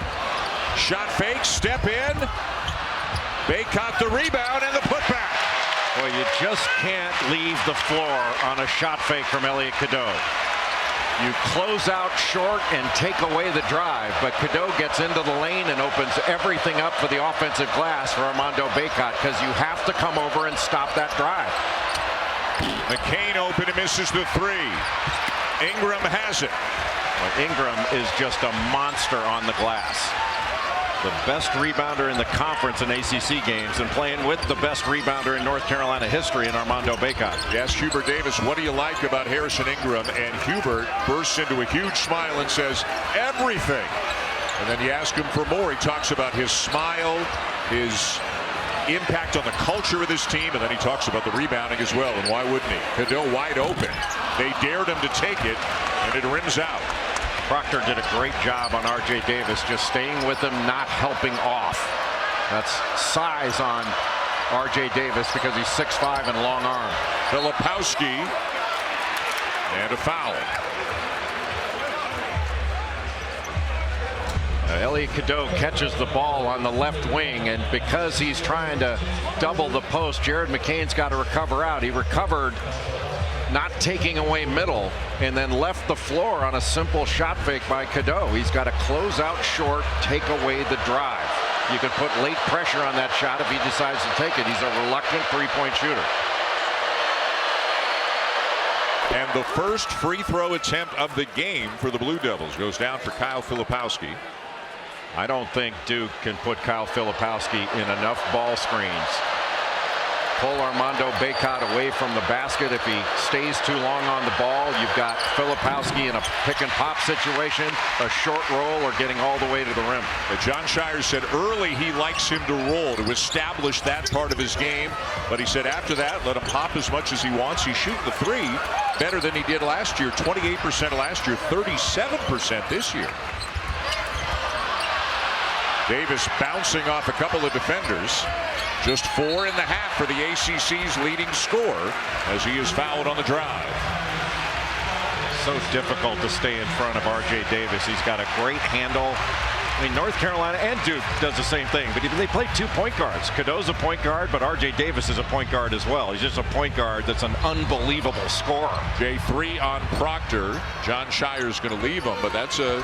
Shot fake, step in. Baycott the rebound and the putback. Well, you just can't leave the floor on a shot fake from Elliot Cadeau. You close out short and take away the drive, but Cadeau gets into the lane and opens everything up for the offensive glass for Armando Baycott, because you have to come over and stop that drive. McCain open and misses the 3. Ingram has it. Well, Ingram is just a monster on the glass. The best rebounder in the conference in ACC games, and playing with the best rebounder in North Carolina history in Armando Baycott. Yes, Hubert Davis, what do you like about Harrison Ingram? And Hubert bursts into a huge smile and says, everything. And then you ask him for more. He talks about his smile, his impact on the culture of this team, and then he talks about the rebounding as well. And why wouldn't he? Cadeau wide open. They dared him to take it, and it rims out. Proctor did a great job on R.J. Davis, just staying with him, not helping off. That's size on R.J. Davis because he's 6'5" and long arm. Filipowski, and a foul. Elliot Cadeau catches the ball on the left wing, and because he's trying to double the post, Jared McCain's got to recover out. He recovered, not taking away middle, and then left the floor on a simple shot fake by Cadeau. He's got to close out short, take away the drive. You can put late pressure on that shot if he decides to take it. He's a reluctant three-point shooter. And the first free throw attempt of the game for the Blue Devils goes down for Kyle Filipowski. I don't think Duke can put Kyle Filipowski in enough ball screens. Pull Armando Baycott away from the basket. If he stays too long on the ball, you've got Filipowski in a pick and pop situation, a short roll, or getting all the way to the rim. John Shires said early he likes him to roll, to establish that part of his game. But he said after that, let him pop as much as he wants. He's shooting the 3 better than he did last year. 28% last year, 37% this year. Davis bouncing off a couple of defenders. Just 4 in the half for the ACC's leading scorer as he is fouled on the drive. So difficult to stay in front of R.J. Davis. He's got a great handle. I mean, North Carolina and Duke does the same thing, but they play 2 point guards. Cadeau's a point guard, but R.J. Davis is a point guard as well. He's just a point guard that's an unbelievable scorer. J3 on Proctor. John Shire's going to leave him, but that's a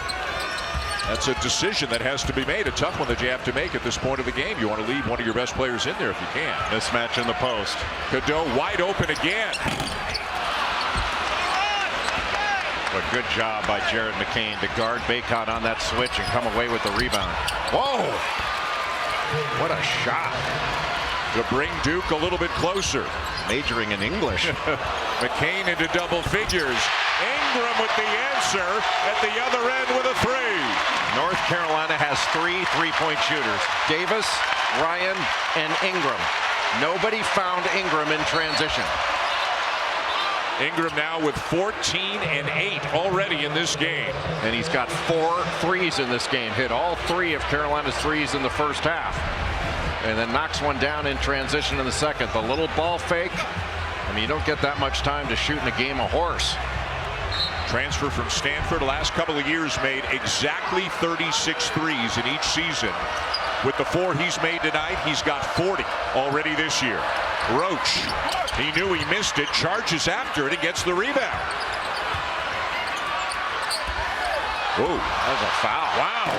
decision that has to be made, a tough one that you have to make at this point of the game. You want to leave one of your best players in there if you can. Mismatch in the post. Cadeau wide open again. A good job by Jared McCain to guard Baycott on that switch and come away with the rebound. Whoa! What a shot. To bring Duke a little bit closer. Majoring in English. McCain into double figures. Ingram with the answer at the other end with a three. North Carolina has 3 3-point shooters: Davis, Ryan, and Ingram. Nobody found Ingram in transition. Ingram now with 14 and 8 already in this game. And he's got 4 threes in this game. Hit all 3 of Carolina's threes in the first half. And then knocks one down in transition in the second. The little ball fake. I mean, you don't get that much time to shoot in a game of horse. Transfer from Stanford, last couple of years made exactly 36 threes in each season. With the 4 he's made tonight, he's got 40 already this year. Roach, he knew he missed it, charges after it and gets the rebound. Oh, that was a foul. Wow.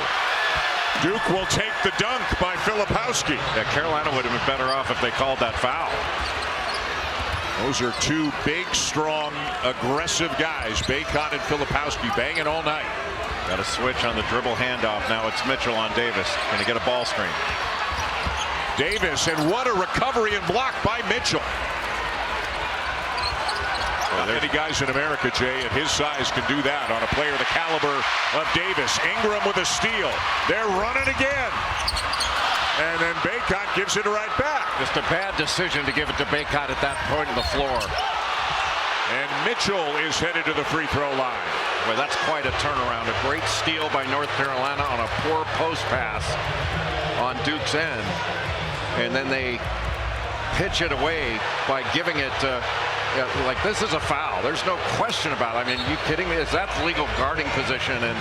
Duke will take the dunk by Filipowski. Yeah, Carolina would have been better off if they called that foul. Those are 2 big, strong, aggressive guys. Bacon and Filipowski banging all night. Got a switch on the dribble handoff. Now it's Mitchell on Davis. Going to get a ball screen. Davis, and what a recovery and block by Mitchell. Not many guys in America, Jay, at his size can do that on a player the caliber of Davis. Ingram with a steal. They're running again. And then Bacot gives it right back. Just a bad decision to give it to Bacot at that point of the floor. And Mitchell is headed to the free throw line. Boy, that's quite a turnaround. A great steal by North Carolina on a poor post pass on Duke's end. And then they pitch it away by giving it like this is a foul. There's no question about it. I mean, you kidding me? Is that legal guarding position and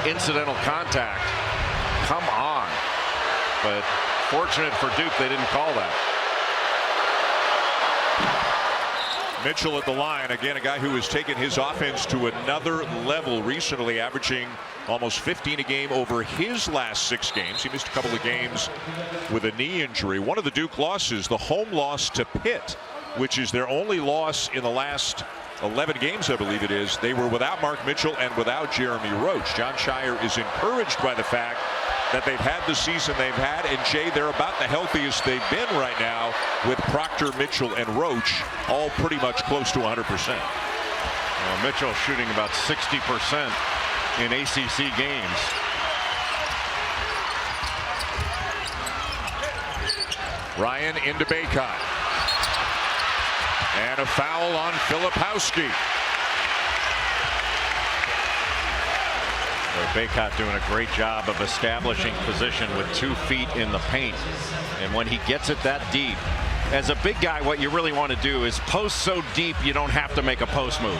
incidental contact? Come on. But fortunate for Duke, they didn't call that. Mitchell at the line again, a guy who has taken his offense to another level recently, averaging almost 15 a game over his last 6 games. He missed a couple of games with a knee injury. One of the Duke losses, the home loss to Pitt, which is their only loss in the last 11 games, I believe it is. They were without Mark Mitchell and without Jeremy Roach. John Shire is encouraged by the fact that they've had the season they've had, and Jay, they're about the healthiest they've been right now with Proctor, Mitchell, and Roach all pretty much close to 100%. Well, Mitchell shooting about 60% in ACC games. Ryan into Bacot. And a foul on Filipowski. Bacot doing a great job of establishing position with 2 feet in the paint. And when he gets it that deep, as a big guy, what you really want to do is post so deep you don't have to make a post move.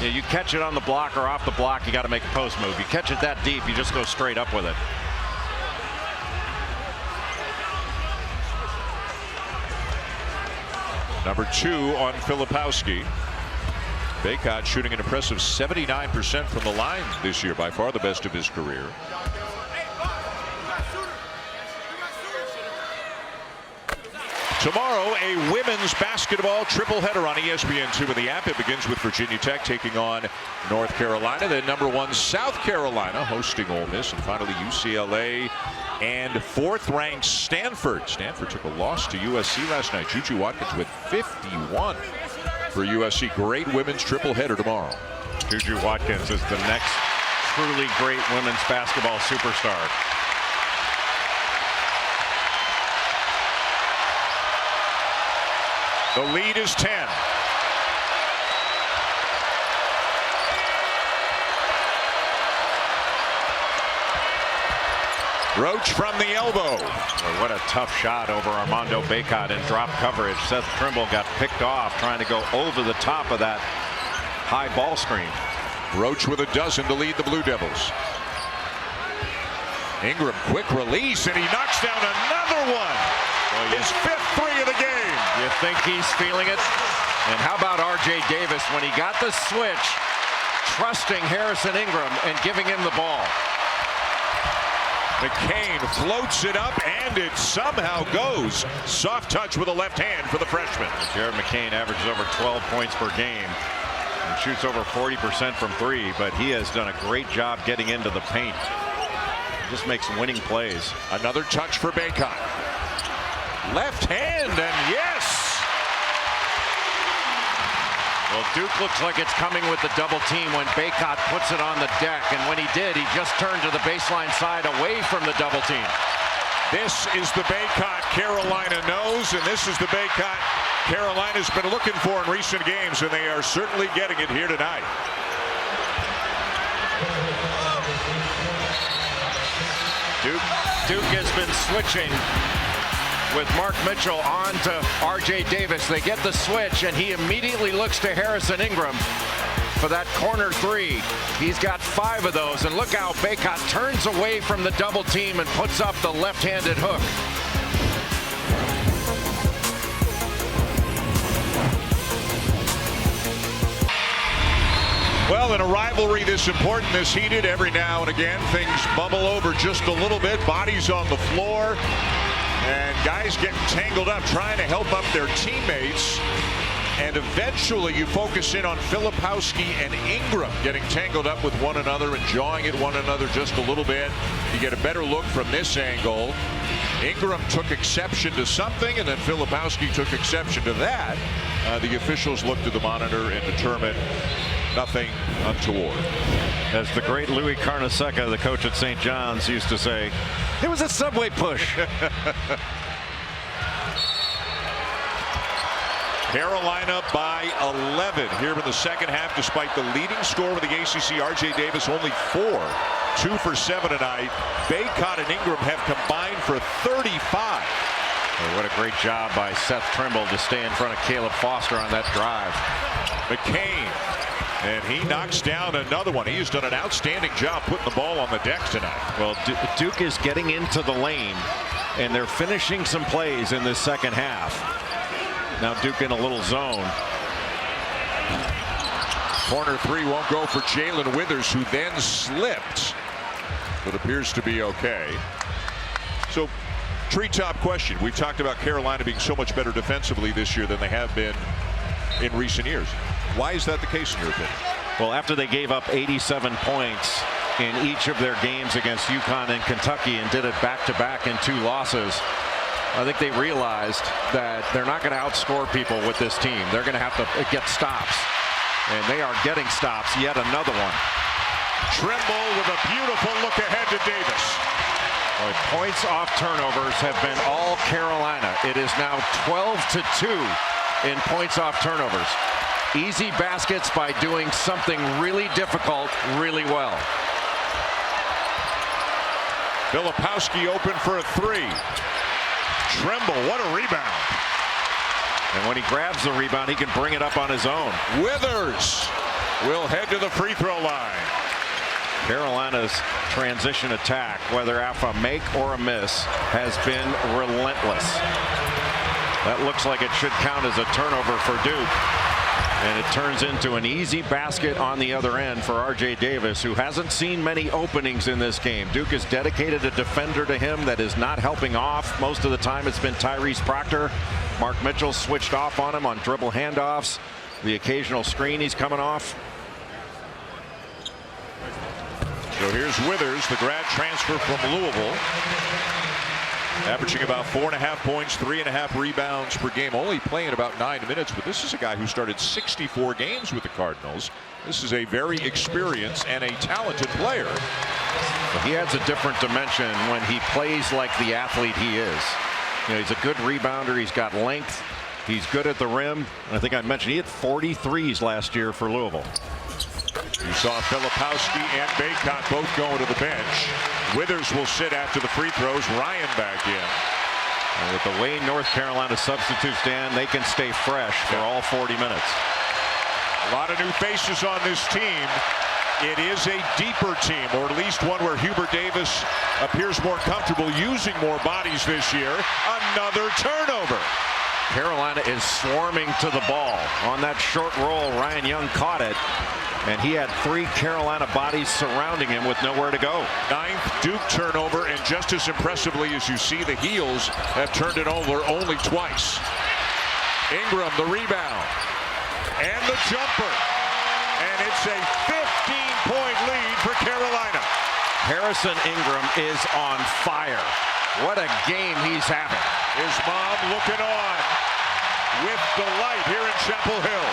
You catch it on the block or off the block, you got to make a post move. You catch it that deep, you just go straight up with it. Number 2 on Filipowski. Bacot shooting an impressive 79% from the line this year, by far the best of his career. Tomorrow, a women's basketball triple-header on ESPN2 in the app. It begins with Virginia Tech taking on North Carolina. Then number 1, South Carolina hosting Ole Miss. And finally, UCLA and 4th-ranked Stanford. Stanford took a loss to USC last night. Juju Watkins with 51 for USC. Great women's triple-header tomorrow. Juju Watkins is the next truly great women's basketball superstar. The lead is 10. Roach from the elbow. Boy, what a tough shot over Armando Bacot in drop coverage. Seth Trimble got picked off trying to go over the top of that high ball screen. Roach with a dozen to lead the Blue Devils. Ingram, quick release, and he knocks down another one. Well, his 5th 3 of the game. You think he's feeling it? And how about R.J. Davis when he got the switch, trusting Harrison Ingram and giving him the ball? McCain floats it up, and it somehow goes. Soft touch with a left hand for the freshman. Jared McCain averages over 12 points per game and shoots over 40% from 3, but he has done a great job getting into the paint. He just makes winning plays. Another touch for Bacot. Left hand, and yes! Well, Duke looks like it's coming with the double team when Baycott puts it on the deck. And when he did, he just turned to the baseline side away from the double team. This is the Baycott Carolina knows, and this is the Baycott Carolina's been looking for in recent games, and they are certainly getting it here tonight. Duke has been switching with Mark Mitchell on to R.J. Davis. They get the switch, and he immediately looks to Harrison Ingram for that corner three. He's got 5 of those, and look how Baycott turns away from the double team and puts up the left-handed hook. Well, in a rivalry this important, this heated, every now and again things bubble over just a little bit. Bodies on the floor, and guys getting tangled up trying to help up their teammates. And eventually you focus in on Filipowski and Ingram getting tangled up with one another and jawing at one another just a little bit. You get a better look from this angle. Ingram took exception to something, and then Filipowski took exception to that. The officials looked at the monitor and determined nothing untoward. As the great Louis Carnesecca, the coach at St. John's, used to say, it was a subway push. Carolina by 11 here in the second half, despite the leading scorer with the ACC, R.J. Davis, only 4. 2 for 7 tonight. Baycott and Ingram have combined for 35. Hey, what a great job by Seth Trimble to stay in front of Caleb Foster on that drive. McCain, and he knocks down another one. He has done an outstanding job putting the ball on the deck tonight. Well, Duke is getting into the lane, and they're finishing some plays in this second half. Now Duke in a little zone. Corner three won't go for Jalen Withers, who then slipped, but appears to be okay. So, treetop question. We've talked about Carolina being so much better defensively this year than they have been in recent years. Why is that the case in your opinion? Well, after they gave up 87 points in each of their games against UConn and Kentucky and did it back-to-back in 2 losses, I think they realized that they're not going to outscore people with this team. They're going to have to get stops, and they are getting stops. Yet another one. Trimble with a beautiful look ahead to Davis. Well, points off turnovers have been all Carolina. It is now 12-2 in points off turnovers. Easy baskets by doing something really difficult really well. Filipowski open for a 3. Trimble, what a rebound. And when he grabs the rebound, he can bring it up on his own. Withers will head to the free throw line. Carolina's transition attack, whether off a make or a miss, has been relentless. That looks like it should count as a turnover for Duke. And it turns into an easy basket on the other end for R.J. Davis, who hasn't seen many openings in this game. Duke has dedicated a defender to him that is not helping off. Most of the time it's been Tyrese Proctor. Mark Mitchell switched off on him on dribble handoffs. The occasional screen he's coming off. So here's Withers, the grad transfer from Louisville. Averaging about 4.5 points, 3.5 rebounds per game, only playing about 9 minutes. But this is a guy who started 64 games with the Cardinals. This is a very experienced and a talented player. He adds a different dimension when he plays like the athlete he is. You know, he's a good rebounder. He's got length. He's good at the rim. I think I mentioned he had 43s last year for Louisville. You saw Filipowski and Baycott both going to the bench. Withers will sit after the free throws. Ryan back in. And with the way North Carolina substitutes, Dan, they can stay fresh for all 40 minutes. A lot of new faces on this team. It is a deeper team, or at least one where Hubert Davis appears more comfortable using more bodies this year. Another turnover. Carolina is swarming to the ball. On that short roll, Ryan Young caught it. And he had 3 Carolina bodies surrounding him with nowhere to go. 9th Duke turnover, and just as impressively as you see, the Heels have turned it over only twice. Ingram the rebound and the jumper, and it's a 15-point lead for Carolina. Harrison Ingram is on fire. What a game he's having. His mom looking on with delight here in Chapel Hill.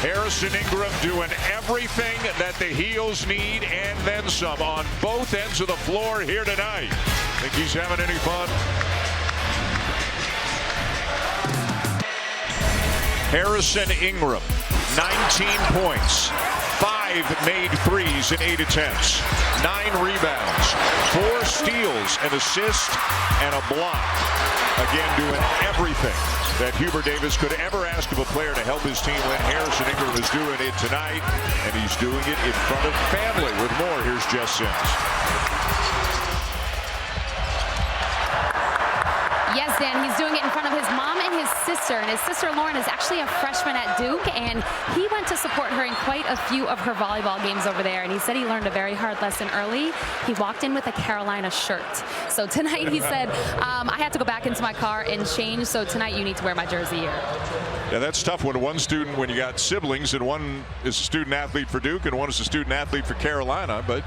Harrison Ingram doing everything that the Heels need and then some on both ends of the floor here tonight. Think he's having any fun? Harrison Ingram, 19 points, 5 made threes in 8 attempts, 9 rebounds, 4 steals, an assist, and a block. Again, doing everything that Hubert Davis could ever ask of a player to help his team win. Harrison Ingram is doing it tonight, and he's doing it in front of family. With more, here's Jess Sims. Yes, Dan, he's doing it in front of his mom and his sister. And his sister, Lauren, is actually a freshman at Duke, and he went to support her in quite a few of her volleyball games over there. And he said he learned a very hard lesson early. He walked in with a Carolina shirt. So tonight he said, I had to go back into my car and change, so tonight you need to wear my jersey here. Yeah, that's tough when when you got siblings, and one is a student athlete for Duke and one is a student athlete for Carolina, but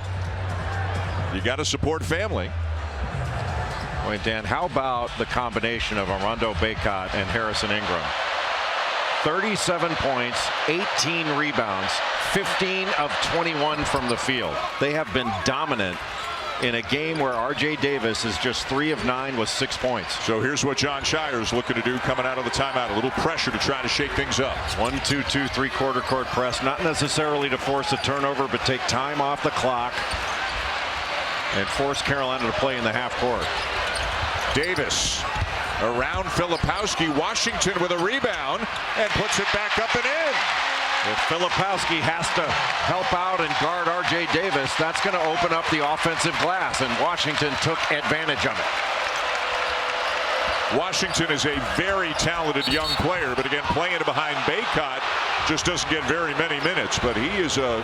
you got to support family. Wait, Dan, how about the combination of Armando Bacot and Harrison Ingram? 37 points, 18 rebounds, 15 of 21 from the field. They have been dominant in a game where R.J. Davis is just 3 of 9 with 6 points. So here's what John Shire is looking to do coming out of the timeout. A little pressure to try to shake things up. 1-2-2 3/4 court press, not necessarily to force a turnover, but take time off the clock and force Carolina to play in the half court. Davis around Filipowski. Washington with a rebound and puts it back up and in. If Filipowski has to help out and guard R.J. Davis, that's going to open up the offensive glass, and Washington took advantage of it. Washington is a very talented young player, but again, playing behind Bacot just doesn't get very many minutes. But he's a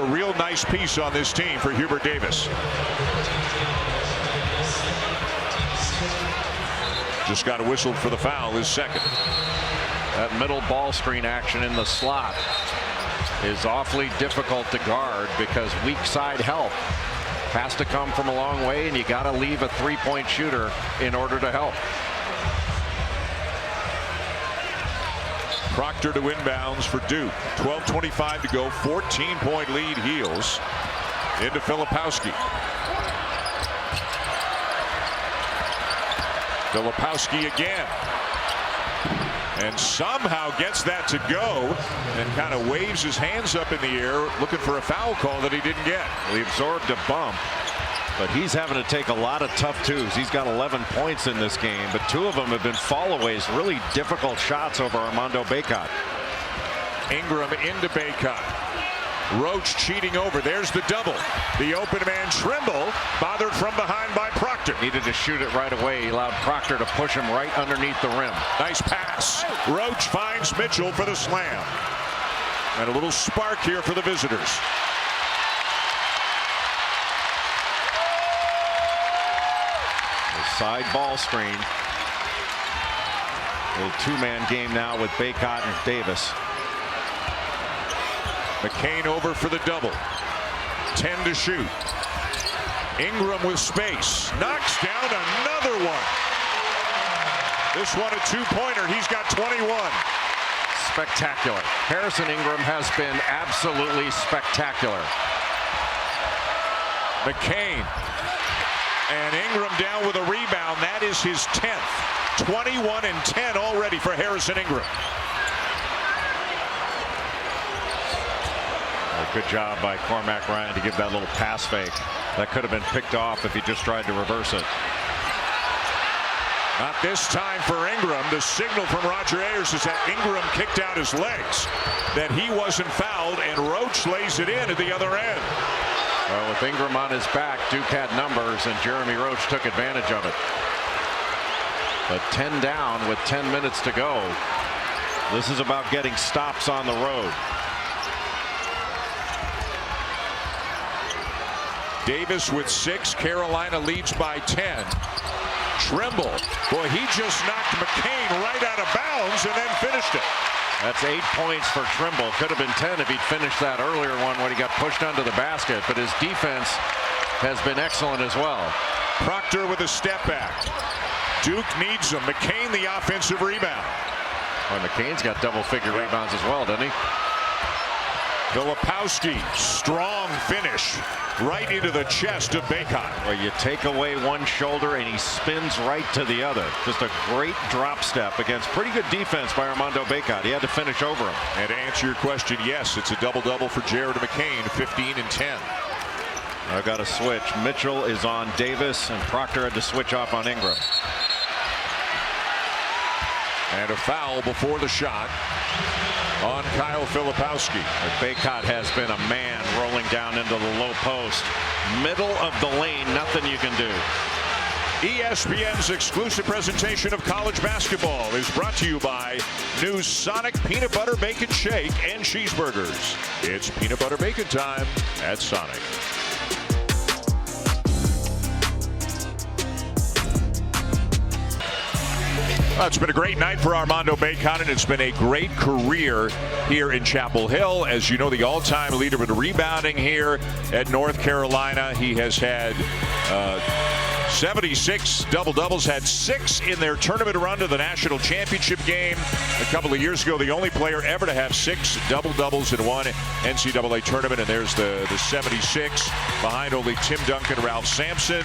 real nice piece on this team for Hubert Davis. Just got a whistle for the foul, his second. That middle ball screen action in the slot is awfully difficult to guard because weak side help has to come from a long way, and you got to leave a three-point shooter in order to help. Proctor to inbounds for Duke. 12:25 to go. 14-point lead Heels. Into Filipowski. Filipowski again. And somehow gets that to go and kind of waves his hands up in the air looking for a foul call that he didn't get. Well, he absorbed a bump, but he's having to take a lot of tough twos. He's got 11 points in this game, but 2 of them have been fallaways, really difficult shots over Armando Bacot. Ingram into Bacot. Roach cheating over. There's the double. The open man Trimble bothered from behind by Proctor. Needed to shoot it right away. He allowed Proctor to push him right underneath the rim. Nice pass. Roach finds Mitchell for the slam. And a little spark here for the visitors. The side ball screen. A 2-man game now with Bacot and Davis. McCain over for the double. 10 to shoot. Ingram with space. Knocks down another one. This one a 2-pointer. He's got 21. Spectacular. Harrison Ingram has been absolutely spectacular. McCain. And Ingram down with a rebound. That is his 10th. 21 and 10 already for Harrison Ingram. Good job by Cormac Ryan to give that little pass fake. That could have been picked off if he just tried to reverse it. Not this time for Ingram. The signal from Roger Ayers is that Ingram kicked out his legs, that he wasn't fouled, and Roach lays it in at the other end. Well, with Ingram on his back, Duke had numbers, and Jeremy Roach took advantage of it. But 10 down with 10 minutes to go. This is about getting stops on the road. Davis with 6. Carolina leads by 10. Trimble. Boy, he just knocked McCain right out of bounds and then finished it. That's 8 points for Trimble. Could have been 10 if he'd finished that earlier one when he got pushed under the basket. But his defense has been excellent as well. Proctor with a step back. Duke needs him. McCain the offensive rebound. Well, McCain's got double-figure rebounds as well, doesn't he? Filipowski, strong finish right into the chest of Bacot. Well, you take away one shoulder and he spins right to the other. Just a great drop step against pretty good defense by Armando Bacot. He had to finish over him. And to answer your question, yes, it's a double-double for Jared McCain, 15 and 10. I've got to switch. Mitchell is on Davis, and Proctor had to switch off on Ingram. And a foul before the shot on Kyle Filipowski. Bacot has been a man rolling down into the low post. Middle of the lane, nothing you can do. ESPN's exclusive presentation of college basketball is brought to you by new Sonic Peanut Butter Bacon Shake and Cheeseburgers. It's peanut butter bacon time at Sonic. Well, it's been a great night for Armando Bacot, and it's been a great career here in Chapel Hill. As you know, the all-time leader in rebounding here at North Carolina. He has had 76 double-doubles, had 6 in their tournament run to the national championship game a couple of years ago. The only player ever to have 6 double-doubles in one NCAA tournament, and there's the 76 behind only Tim Duncan, Ralph Sampson.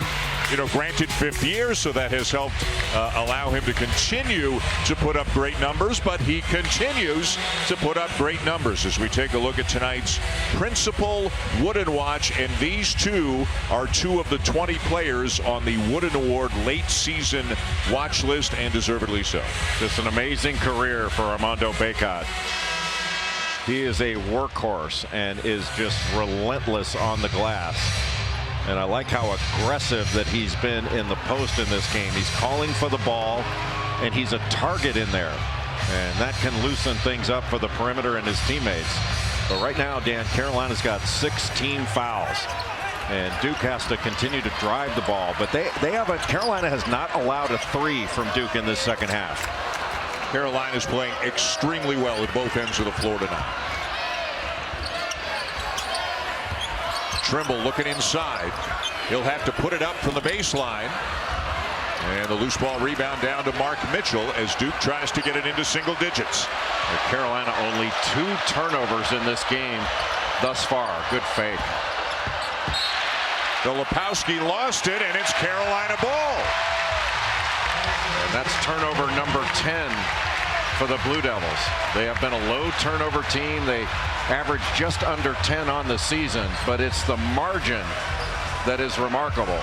You know, granted 5th year, so that has helped allow him to continue to put up great numbers, but he continues to put up great numbers as we take a look at tonight's Principal Wooden Watch, and these two are 2 of the 20 players on the Wooden Award late season watch list, and deservedly so. Just an amazing career for Armando Bacot. He is a workhorse and is just relentless on the glass. And I like how aggressive that he's been in the post in this game. He's calling for the ball, and he's a target in there. And that can loosen things up for the perimeter and his teammates. But right now, Dan, Carolina's got 16 fouls. And Duke has to continue to drive the ball. But Carolina has not allowed a 3 from Duke in this second half. Carolina's playing extremely well at both ends of the floor tonight. Trimble looking inside. He'll have to put it up from the baseline. And the loose ball rebound down to Mark Mitchell as Duke tries to get it into single digits. Carolina only 2 turnovers in this game thus far. Good fake. Filipowski lost it, and it's Carolina ball. And that's turnover number 10 for the Blue Devils. They have been a low turnover team. They average just under 10 on the season, but it's the margin that is remarkable.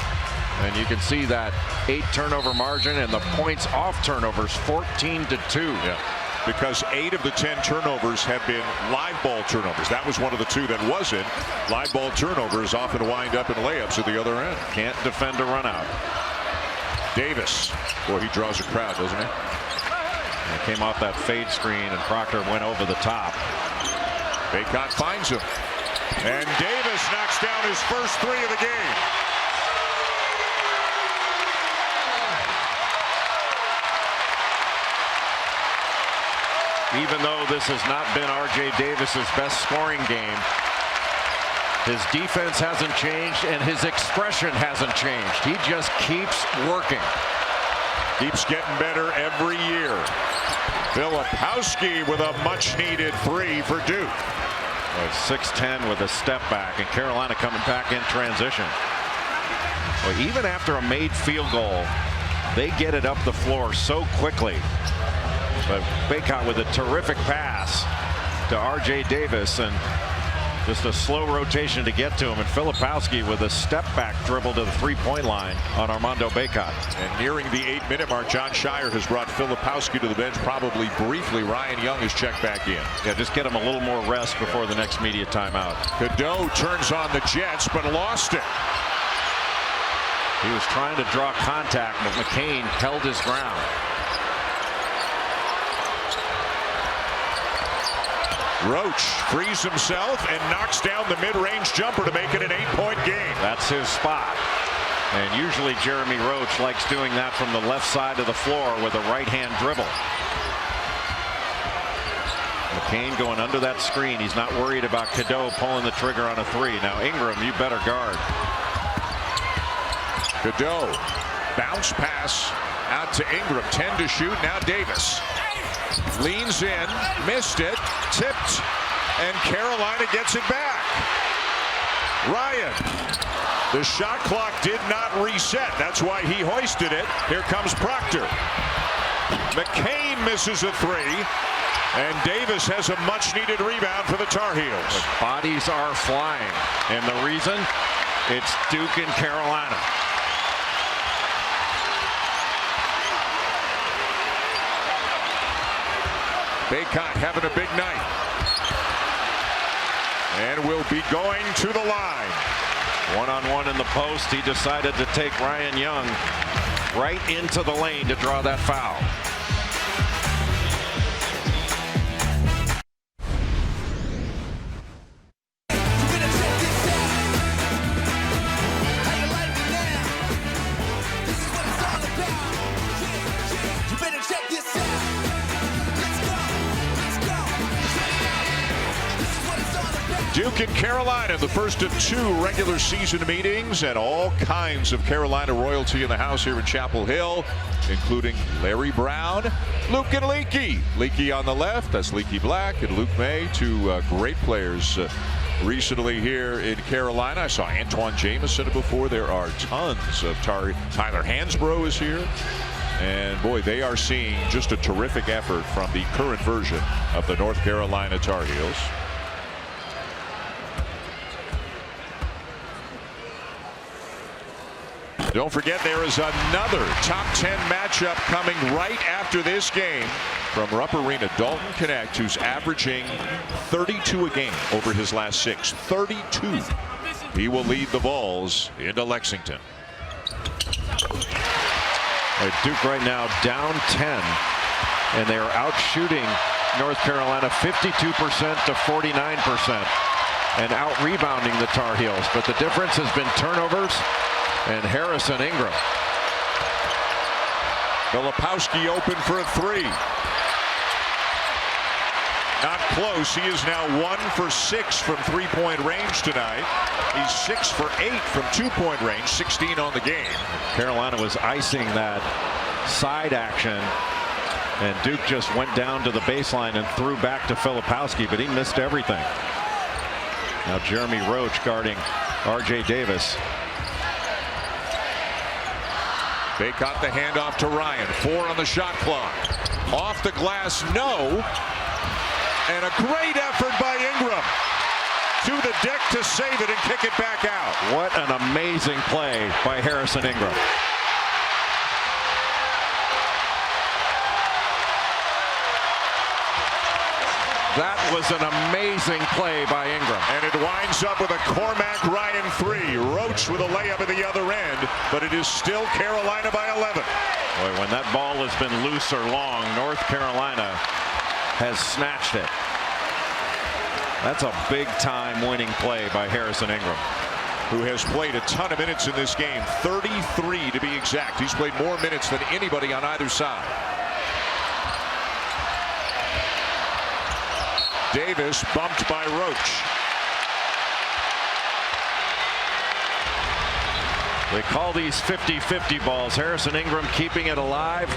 And you can see that 8 turnover margin, and the points off turnovers 14-2. Yeah. Because 8 of the 10 turnovers have been live ball turnovers. That was one of the 2 that wasn't. Live ball turnovers often wind up in layups at the other end. Can't defend a run out. Davis. Boy, he draws a crowd, doesn't he? It came off that fade screen, and Proctor went over the top. Bacot finds him. And Davis knocks down his first 3 of the game. Even though this has not been R.J. Davis's best scoring game, his defense hasn't changed and his expression hasn't changed. He just keeps working. Keeps getting better every year. Filipowski with a much-needed 3 for Duke. 6'10" with a step back, and Carolina coming back in transition. Well, even after a made field goal, they get it up the floor so quickly. But Bacot with a terrific pass to R.J. Davis, and just a slow rotation to get to him. And Filipowski with a step-back dribble to the 3-point line on Armando Bacot. And nearing the 8-minute mark, John Shire has brought Filipowski to the bench, probably briefly. Ryan Young is checked back in. Yeah, just get him a little more rest before the next media timeout. Cadeau turns on the Jets, but lost it. He was trying to draw contact, but McCain held his ground. Roach frees himself and knocks down the mid-range jumper to make it an 8-point game. That's his spot. And usually Jeremy Roach likes doing that from the left side of the floor with a right-hand dribble. McCain going under that screen. He's not worried about Cadeau pulling the trigger on a 3. Now Ingram, you better guard. Cadeau, bounce pass out to Ingram. 10 to shoot. Now Davis leans in, missed it, tipped, and Carolina gets it back. Ryan. The shot clock did not reset. That's why he hoisted it. Here comes Proctor. McCain misses a three. And Davis has a much-needed rebound for the Tar Heels. The bodies are flying. And the reason? It's Duke and Carolina. Bacot having a big night. And will be going to the line. One-on-one in the post. He decided to take Ryan Young right into the lane to draw that foul. Duke and Carolina, the first of two regular season meetings, and all kinds of Carolina royalty in the house here in Chapel Hill, including Larry Brown, Luke and Leaky. Leaky on the left, that's Leaky Black, and Luke May, two great players recently here in Carolina. I saw Antoine Jameson before. There are tons of Tyler Hansbrough is here. And boy, they are seeing just a terrific effort from the current version of the North Carolina Tar Heels. Don't forget, there is another top 10 matchup coming right after this game from Rupp Arena. Dalton Knecht, who's averaging 32 a game over his last 6. 32. He will lead the Vols into Lexington. Duke right now down 10, and they are out shooting North Carolina 52% to 49%, and out rebounding the Tar Heels. But the difference has been turnovers and Harrison Ingram. Filipowski open for a three. Not close. He is now 1 for 6 from three-point range tonight. He's 6 for 8 from two-point range, 16 on the game. Carolina was icing that side action, and Duke just went down to the baseline and threw back to Filipowski, but he missed everything. Now Jeremy Roach guarding R.J. Davis. Bacot the handoff to Ryan. 4 on the shot clock. Off the glass, no. And a great effort by Ingram. To the deck to save it and kick it back out. What an amazing play by Harrison Ingram. That was an amazing play by Ingram. And it winds up with a Cormac Ryan 3. Roach with a layup at the other end, but it is still Carolina by 11. Boy, when that ball has been loose or long, North Carolina has snatched it. That's a big-time winning play by Harrison Ingram, who has played a ton of minutes in this game, 33 to be exact. He's played more minutes than anybody on either side. Davis bumped by Roach. They call these 50-50 balls. Harrison Ingram keeping it alive,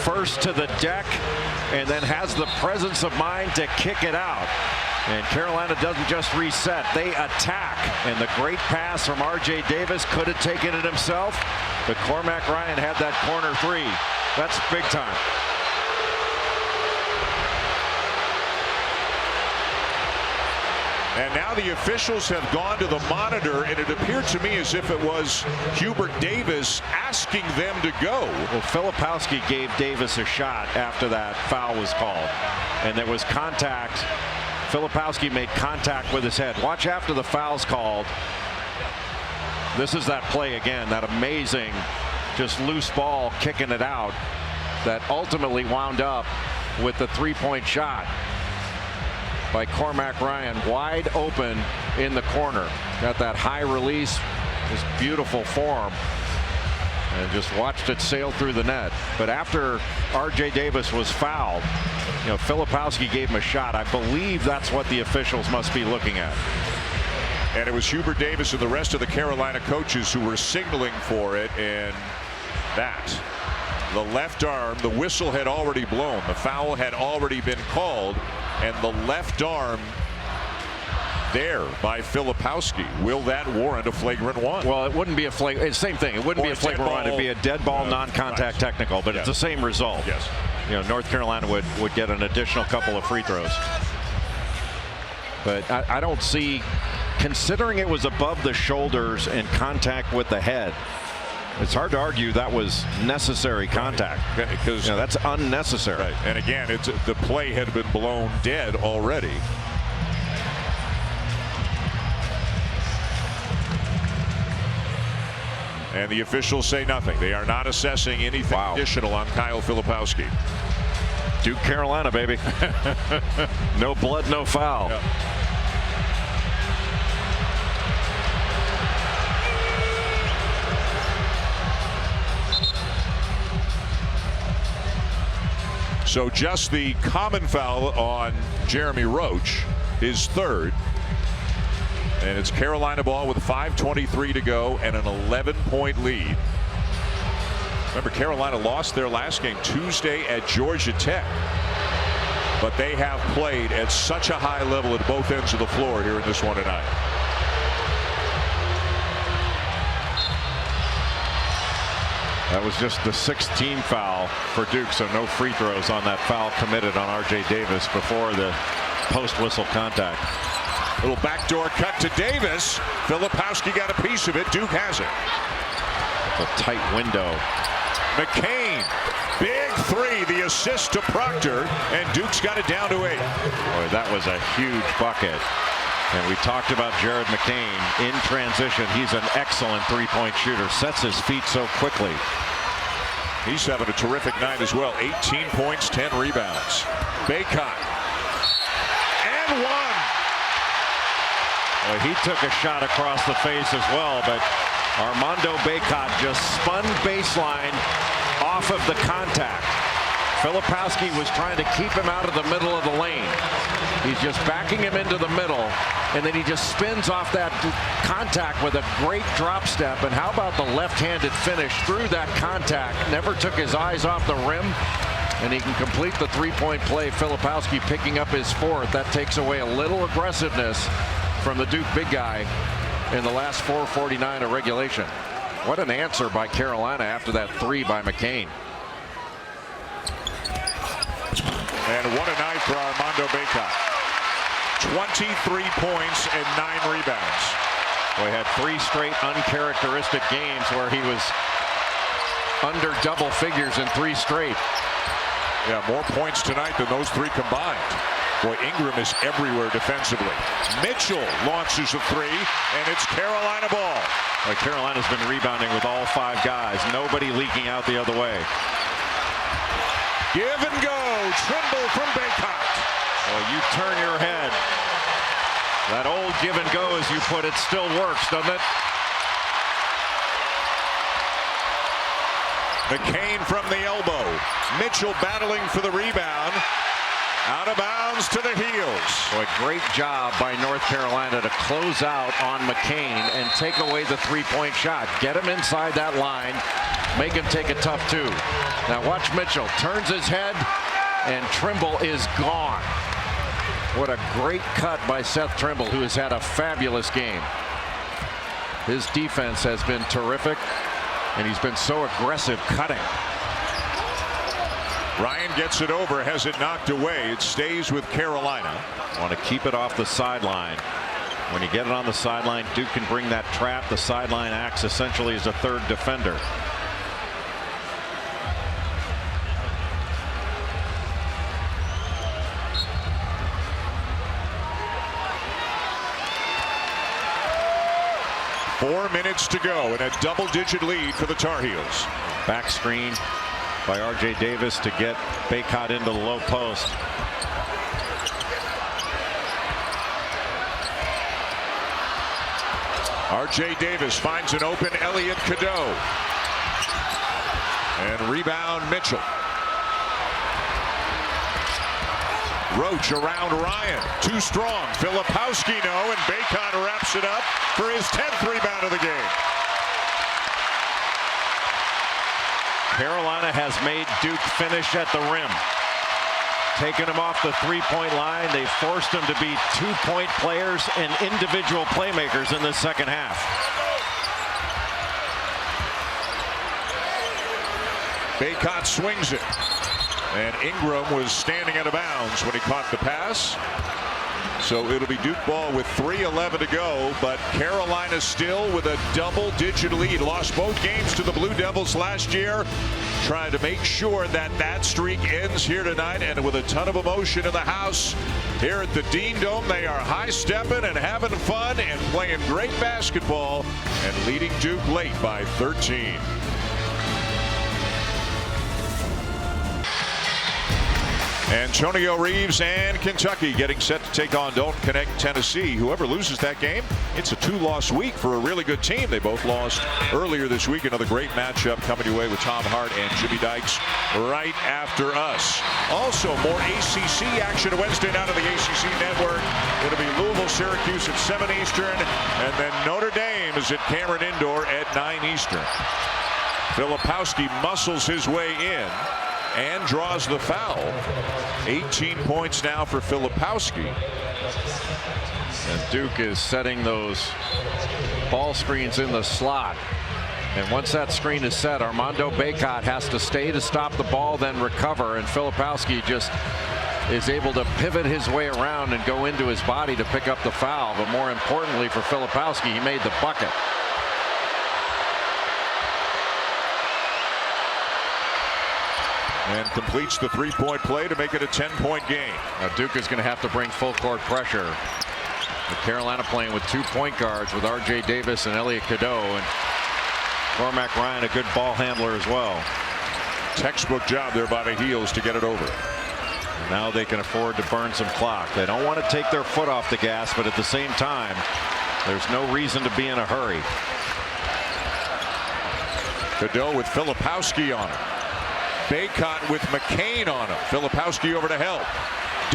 first to the deck, and then has the presence of mind to kick it out. And Carolina doesn't just reset, they attack. And the great pass from R.J. Davis, could have taken it himself, but Cormac Ryan had that corner 3. That's big time. And now the officials have gone to the monitor, and it appeared to me as if it was Hubert Davis asking them to go. Well, Filipowski gave Davis a shot after that foul was called, and there was contact. Filipowski made contact with his head. Watch after the foul's called. This is that play again, that amazing just loose ball kicking it out that ultimately wound up with the three-point shot by Cormac Ryan, wide open in the corner. Got that high release, this beautiful form, and just watched it sail through the net. But after R.J. Davis was fouled, you know, Filipowski gave him a shot. I believe that's what the officials must be looking at. And it was Hubert Davis and the rest of the Carolina coaches who were signaling for it, and that, the left arm, the whistle had already blown. The foul had already been called, and the left arm there by Filipowski. Will that warrant a flagrant one? Well, it wouldn't be a flagrant. Same thing. It wouldn't be a flagrant one. It'd be a dead ball, non-contact technical, but it's the same result. Yes. You know, North Carolina would get an additional couple of free throws. But I don't see, considering it was above the shoulders and contact with the head, it's hard to argue that was necessary contact, because that's unnecessary. Right. And again, the play had been blown dead already. And the officials say nothing. They are not assessing anything additional on Kyle Filipowski. Duke, Carolina, baby. No blood, no foul. Yep. So just the common foul on Jeremy Roach, his third. And it's Carolina ball with 5:23 to go and an 11-point lead. Remember, Carolina lost their last game Tuesday at Georgia Tech. But they have played at such a high level at both ends of the floor here in this one tonight. That was just the 16th foul for Duke, so no free throws on that foul committed on R.J. Davis before the post-whistle contact. Little backdoor cut to Davis. Filipowski got a piece of it. Duke has it. A tight window. McCain, big three, the assist to Proctor, and Duke's got it down to 8. Boy, that was a huge bucket. And we talked about Jared McCain in transition. He's an excellent three-point shooter. Sets his feet so quickly. He's having a terrific night as well. 18 points, 10 rebounds. Bacot. And one. Well, he took a shot across the face as well, but Armando Bacot just spun baseline off of the contact. Filipowski was trying to keep him out of the middle of the lane. He's just backing him into the middle, and then he just spins off that contact with a great drop step. And how about the left-handed finish through that contact? Never took his eyes off the rim, and he can complete the three-point play. Filipowski picking up his fourth. That takes away a little aggressiveness from the Duke big guy in the last 4:49 of regulation. What an answer by Carolina after that three by McCain. And what a night for Armando Bacot. 23 points and 9 rebounds. Well, he had 3 straight uncharacteristic games where he was under double figures in 3 straight. Yeah, more points tonight than those 3 combined. Boy, Ingram is everywhere defensively. Mitchell launches a 3, and it's Carolina ball. Well, Carolina's been rebounding with all 5 guys. Nobody leaking out the other way. Give and go. Trimble from Bacot. Well, you turn your head. That old give and go, as you put it, still works, doesn't it? McCain from the elbow. Mitchell battling for the rebound. Out of bounds to the heels. Boy, great job by North Carolina to close out on McCain and take away the three-point shot. Get him inside that line. Make him take a tough 2. Now watch Mitchell. Turns his head, and Trimble is gone. What a great cut by Seth Trimble, who has had a fabulous game. His defense has been terrific, and he's been so aggressive cutting. Ryan gets it over, has it knocked away. It stays with Carolina. Want to keep it off the sideline. When you get it on the sideline, Duke can bring that trap. The sideline acts essentially as a third defender. Four minutes to go and a double-digit lead for the Tar Heels. Back screen by R.J. Davis to get Bacot into the low post. R.J. Davis finds an open Elliot Cadeau. And rebound Mitchell. Roach around Ryan. Too strong. Filipowski no, and Bacot wraps it up for his 10th rebound of the game. Carolina has made Duke finish at the rim. taken them off the three-point line. They forced them to be two-point players and individual playmakers in this second half. Bacot swings it. And Ingram was standing out of bounds when he caught the pass. So it'll be Duke ball with 3:11 to go, but Carolina still with a double-digit lead. Lost both games to the Blue Devils last year. Trying to make sure that that streak ends here tonight, and with a ton of emotion in the house here at the Dean Dome. They are high-stepping and having fun and playing great basketball and leading Duke late by 13. Antonio Reeves and Kentucky getting set to take on Dalton Connect Tennessee. Whoever loses that game, it's a two-loss week for a really good team. They both lost earlier this week. Another great matchup coming your way with Tom Hart and Jimmy Dykes right after us. Also, more ACC action Wednesday night on the ACC Network. It'll be Louisville, Syracuse at 7 Eastern, and then Notre Dame is at Cameron Indoor at 9 Eastern. Filipowski muscles his way in and draws the foul. 18 points now for Filipowski. And Duke is setting those ball screens in the slot. And once that screen is set, Armando Bacot has to stay to stop the ball, then recover. And Filipowski just is able to pivot his way around and go into his body to pick up the foul. But more importantly for Filipowski, he made the bucket. And completes the three-point play to make it a 10-point game. Now Duke is going to have to bring full court pressure. With Carolina playing with 2 point guards with R.J. Davis and Elliot Cadeau, and Cormac Ryan a good ball handler as well. Textbook job there by the Heels to get it over. Now they can afford to burn some clock. They don't want to take their foot off the gas, but at the same time, there's no reason to be in a hurry. Cadeau with Filipowski on him. Bacot with McCain on him. Filipowski over to help.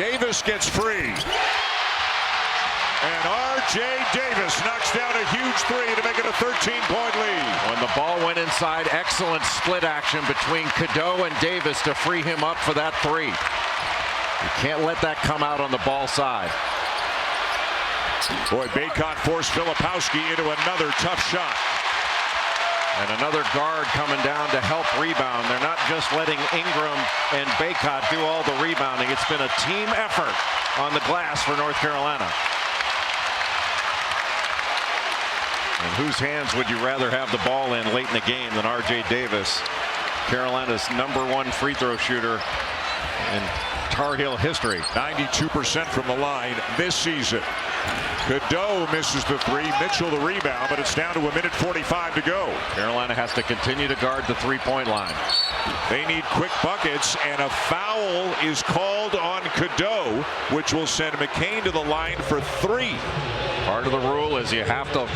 Davis gets free. And R.J. Davis knocks down a huge three to make it a 13-point lead. When the ball went inside, excellent split action between Cadeau and Davis to free him up for that three. You can't let that come out on the ball side. Boy, Bacot forced Filipowski into another tough shot. And another guard coming down to help rebound. They're not just letting Ingram and Bacot do all the rebounding. It's been a team effort on the glass for North Carolina. And whose hands would you rather have the ball in late in the game than R.J. Davis, Carolina's #1 free throw shooter in Tar Heel history. 92% from the line this season. Cadeau misses the three. Mitchell the rebound, but it's down to 1:45 to go. Carolina has to continue to guard the three-point line. They need quick buckets, and a foul is called on Cadeau, which will send McCain to the line for 3. Part of the rule is you have to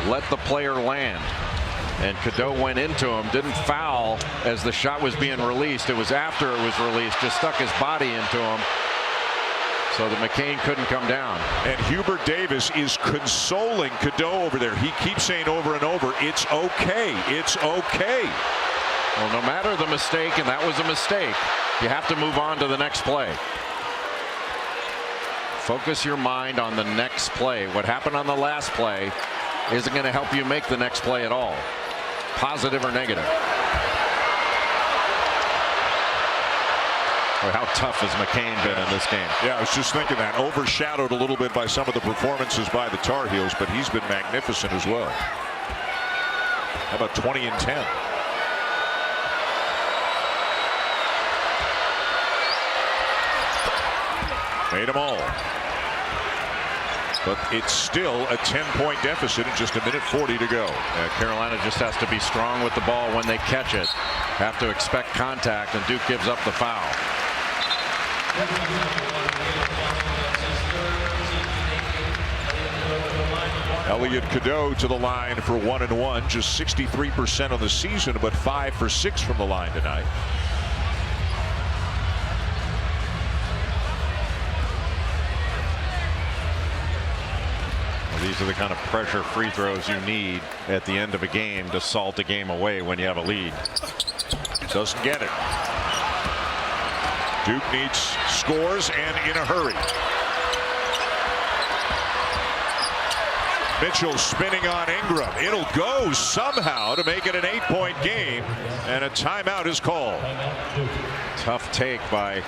let the player land. And Cadeau went into him, didn't foul as the shot was being released. It was after it was released, just stuck his body into him so that McCain couldn't come down. And Hubert Davis is consoling Cadeau over there. He keeps saying over and over, it's okay, it's okay. Well, no matter the mistake, and that was a mistake, you have to move on to the next play. Focus your mind on the next play. What happened on the last play isn't going to help you make the next play at all, positive or negative. Or how tough has McCain been in this game? Yeah, I was just thinking that. Overshadowed a little bit by some of the performances by the Tar Heels, but he's been magnificent as well. How about 20 and 10? Made them all. But it's still a 10-point deficit in just 1:40 to go. Carolina just has to be strong with the ball when they catch it. Have to expect contact, and Duke gives up the foul. Elliot Cadeau to the line for 1 and 1, just 63% on the season, but 5 for 6 from the line tonight. These are the kind of pressure free throws you need at the end of a game to salt a game away when you have a lead. Doesn't get it. Duke needs scores and in a hurry. Mitchell spinning on Ingram. It'll go somehow to make it an 8-point game, and a timeout is called. Tough take by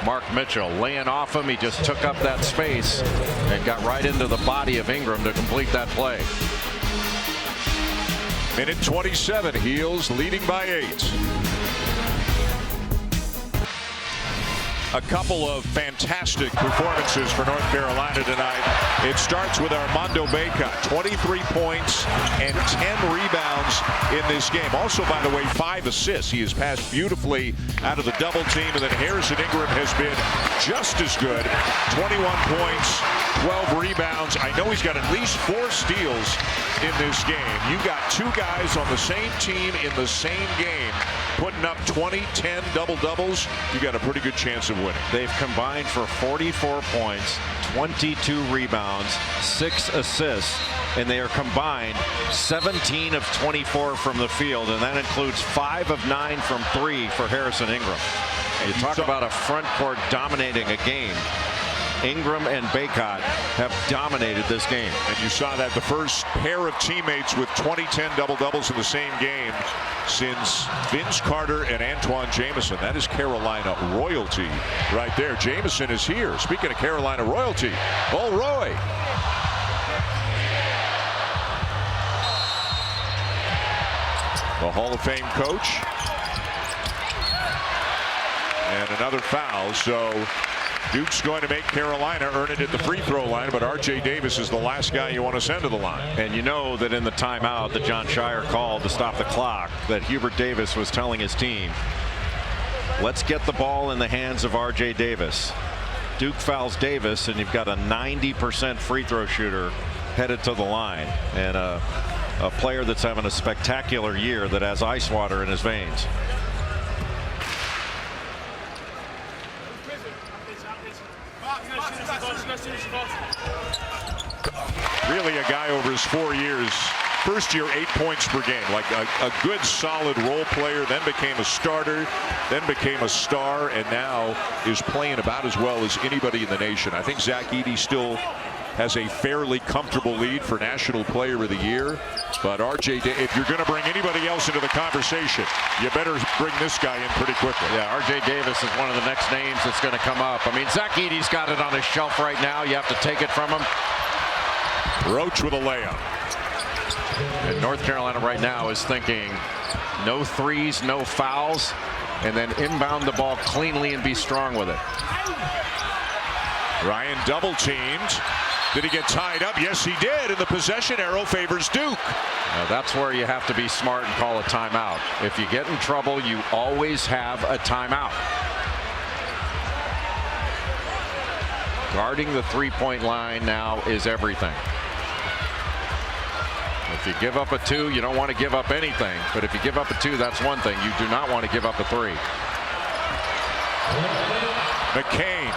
Mark Mitchell. Laying off him, he just took up that space and got right into the body of Ingram to complete that play. Minute 27, Heels leading by 8. A couple of fantastic performances for North Carolina tonight. It starts with Armando Bacot, 23 points and 10 rebounds in this game. Also, by the way, 5 assists. He has passed beautifully out of the double team, and then Harrison Ingram has been just as good. 21 points, 12 rebounds. I know he's got at least 4 steals in this game. You got 2 guys on the same team in the same game putting up 20, 10 double-doubles. You got a pretty good chance of winning. They've combined for 44 points, 22 rebounds, 6 assists, and they are combined 17 of 24 from the field, and that includes 5 of 9 from 3 for Harrison Ingram. You talk about a front court dominating a game. Ingram and Bacot have dominated this game. And you saw that the first pair of teammates with 20-10 double-doubles in the same game since Vince Carter and Antoine Jamison. That is Carolina royalty right there. Jamison is here. Speaking of Carolina royalty, oh, Roy. The Hall of Fame coach. And another foul, so Duke's going to make Carolina earn it at the free throw line, but R.J. Davis is the last guy you want to send to the line. And you know that in the timeout that John Shire called to stop the clock, that Hubert Davis was telling his team, let's get the ball in the hands of R.J. Davis. Duke fouls Davis, and you've got a 90% free throw shooter headed to the line, and a player that's having a spectacular year that has ice water in his veins. Really a guy over his 4 years. First year, 8 points per game, like a good solid role player, then became a starter, then became a star, and now is playing about as well as anybody in the nation. I think Zach Edey still has a fairly comfortable lead for National Player of the Year, but RJ, if you're going to bring anybody else into the conversation, you better bring this guy in pretty quickly. Yeah, RJ Davis is one of the next names that's going to come up. I mean, Zach Edey's got it on his shelf right now. You have to take it from him. Roach with a layup. And North Carolina right now is thinking no threes, no fouls, and then inbound the ball cleanly and be strong with it. Ryan double teamed. Did he get tied up? Yes, he did. And the possession arrow favors Duke. Now, that's where you have to be smart and call a timeout. If you get in trouble, you always have a timeout. Guarding the three-point line now is everything. If you give up a 2, you don't want to give up anything. But if you give up a 2, that's one thing. You do not want to give up a 3. McCain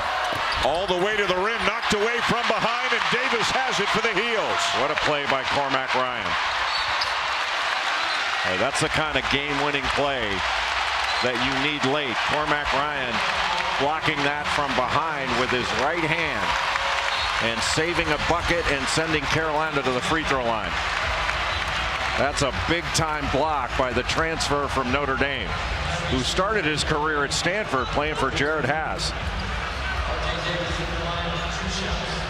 all the way to the rim, knocked away from behind, and Davis has it for the Heels. What a play by Cormac Ryan. That's the kind of game-winning play that you need late. Cormac Ryan blocking that from behind with his right hand and saving a bucket and sending Carolina to the free throw line. That's a big-time block by the transfer from Notre Dame, who started his career at Stanford playing for Jared Haas.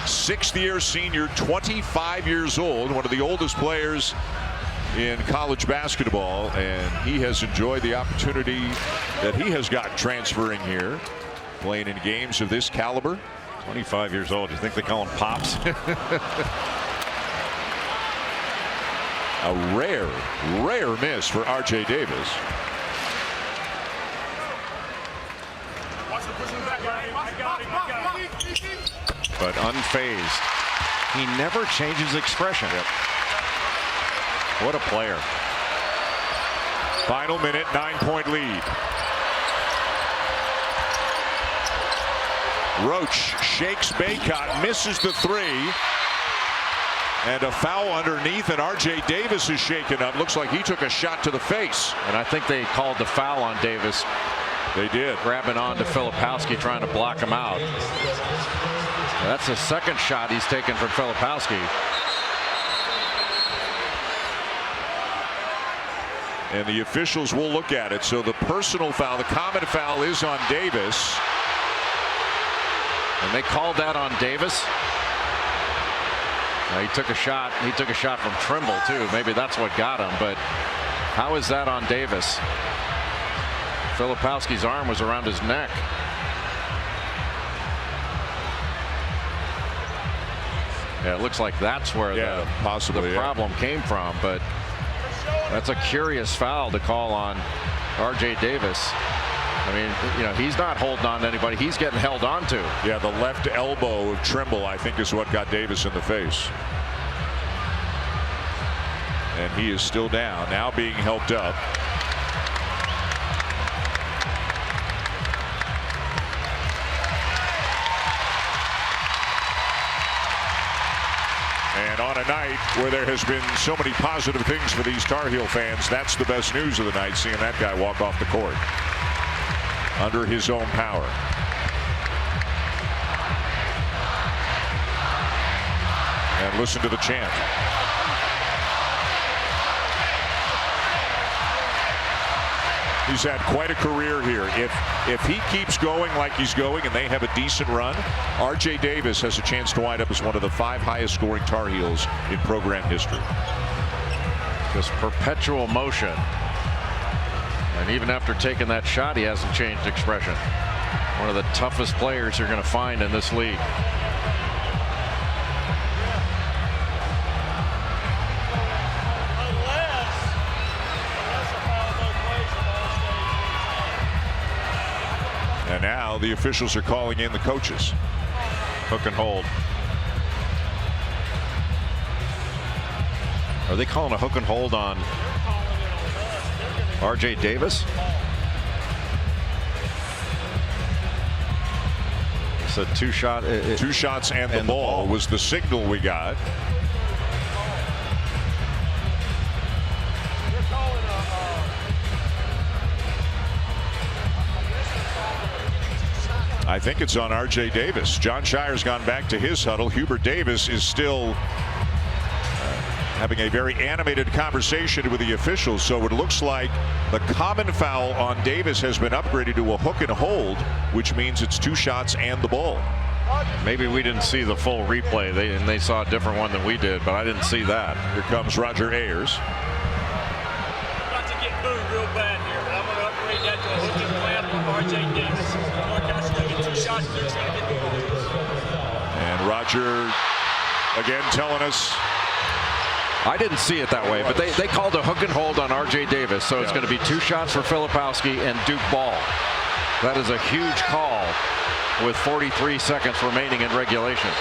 6th-year senior, 25 years old, one of the oldest players in college basketball, and he has enjoyed the opportunity that he has got transferring here, playing in games of this caliber. 25 years old. You think they call him Pops? A rare miss for R.J. Davis. But unfazed. He never changes expression. Yep. What a player. Final minute, 9-point lead. Roach shakes Bacot, misses the 3. And a foul underneath, and R.J. Davis is shaken up. Looks like he took a shot to the face. And I think they called the foul on Davis They did. Grabbing on to Filipowski, trying to block him out. That's the second shot he's taken from Filipowski. And the officials will look at it. So the personal foul, the common foul is on Davis. And they called that on Davis. Now he took a shot. He took a shot from Trimble too. Maybe that's what got him. But how is that on Davis? Filipowski's arm was around his neck. Yeah, it looks like that's where the problem came from. But that's a curious foul to call on R.J. Davis. I mean, you know, he's not holding on to anybody. He's getting held on to. Yeah, the left elbow of Trimble, I think, is what got Davis in the face. And he is still down, now being helped up. And on a night where there has been so many positive things for these Tar Heel fans, that's the best news of the night, seeing that guy walk off the court under his own power. And listen to the chant. He's had quite a career here. If he keeps going like he's going and they have a decent run, R.J. Davis has a chance to wind up as one of the 5 highest scoring Tar Heels in program history. Just perpetual motion. And even after taking that shot, he hasn't changed expression. One of the toughest players you're going to find in this league. And now the officials are calling in the coaches. Hook and hold. Are they calling a hook and hold on R.J. Davis? It's a 2-shot. 2 shots and the ball was the signal we got. I think it's on R.J. Davis. John Shire's gone back to his huddle. Hubert Davis is still having a very animated conversation with the officials. So it looks like the common foul on Davis has been upgraded to a hook and hold, which means it's 2 shots and the ball. Maybe we didn't see the full replay. They saw a different one than we did, but I didn't see that. Here comes Roger Ayers. About to get booed real bad here, but I'm going to upgrade that to a hook and hold from R.J. Davis. And Roger again telling us. I didn't see it that way, but they called a hook and hold on R.J. Davis, so it's going to be 2 shots for Filipowski and Duke ball. That is a huge call with 43 seconds remaining in regulation.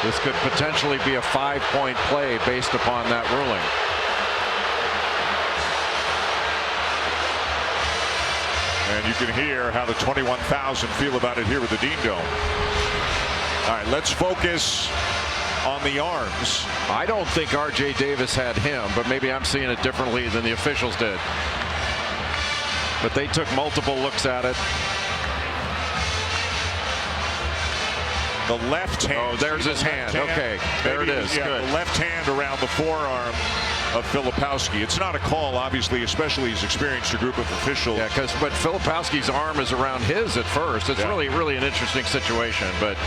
This could potentially be a 5-point play based upon that ruling. And you can hear how the 21,000 feel about it here with the Dean Dome. All right, let's focus on the arms. I don't think R.J. Davis had him, but maybe I'm seeing it differently than the officials did. But they took multiple looks at it. The left hand. Oh, there's his hand. Okay, there it is. Yeah, good. The left hand around the forearm of Filipowski. It's not a call, obviously, especially he's experienced a group of officials. Yeah, but Filipowski's arm is around his at first. It's really an interesting situation. But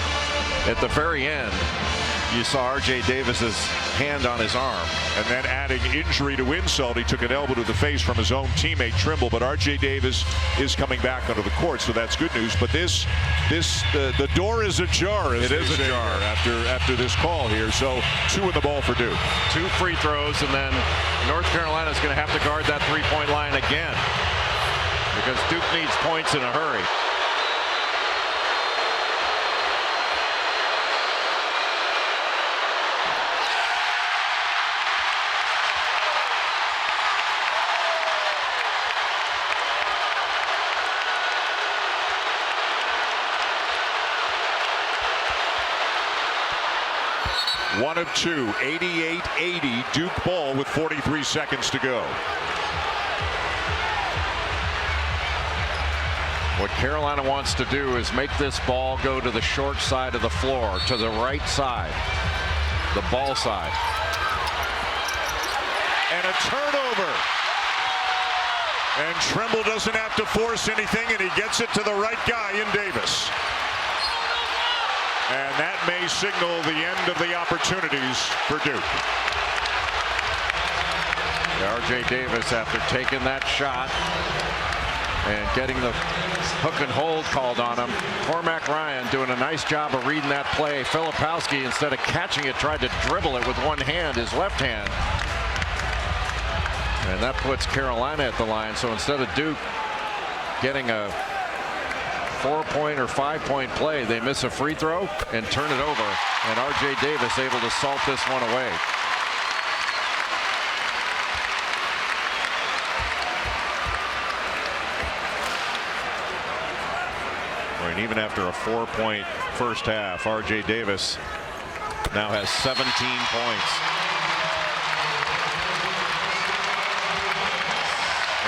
at the very end, you saw R.J. Davis's hand on his arm. And then adding injury to insult, he took an elbow to the face from his own teammate Trimble. But R.J. Davis is coming back onto the court, so that's good news. But the door is ajar. It is ajar after this call here. So 2 in the ball for Duke. 2 free throws, and then North Carolina is going to have to guard that 3-point line again because Duke needs points in a hurry. One of 2, 88-80, Duke ball with 43 seconds to go. What Carolina wants to do is make this ball go to the short side of the floor, to the right side, the ball side. And a turnover. And Trimble doesn't have to force anything, and he gets it to the right guy in Davis. And that may signal the end of the opportunities for Duke. R.J. Davis, after taking that shot and getting the hook and hold called on him. Cormac Ryan doing a nice job of reading that play. Filipowski, instead of catching it, tried to dribble it with one hand, his left hand. And that puts Carolina at the line. So instead of Duke getting a 4-point or 5-point play, they miss a free throw and turn it over. And R.J. Davis able to salt this one away. And even after a 4-point first half, R.J. Davis now has 17 points.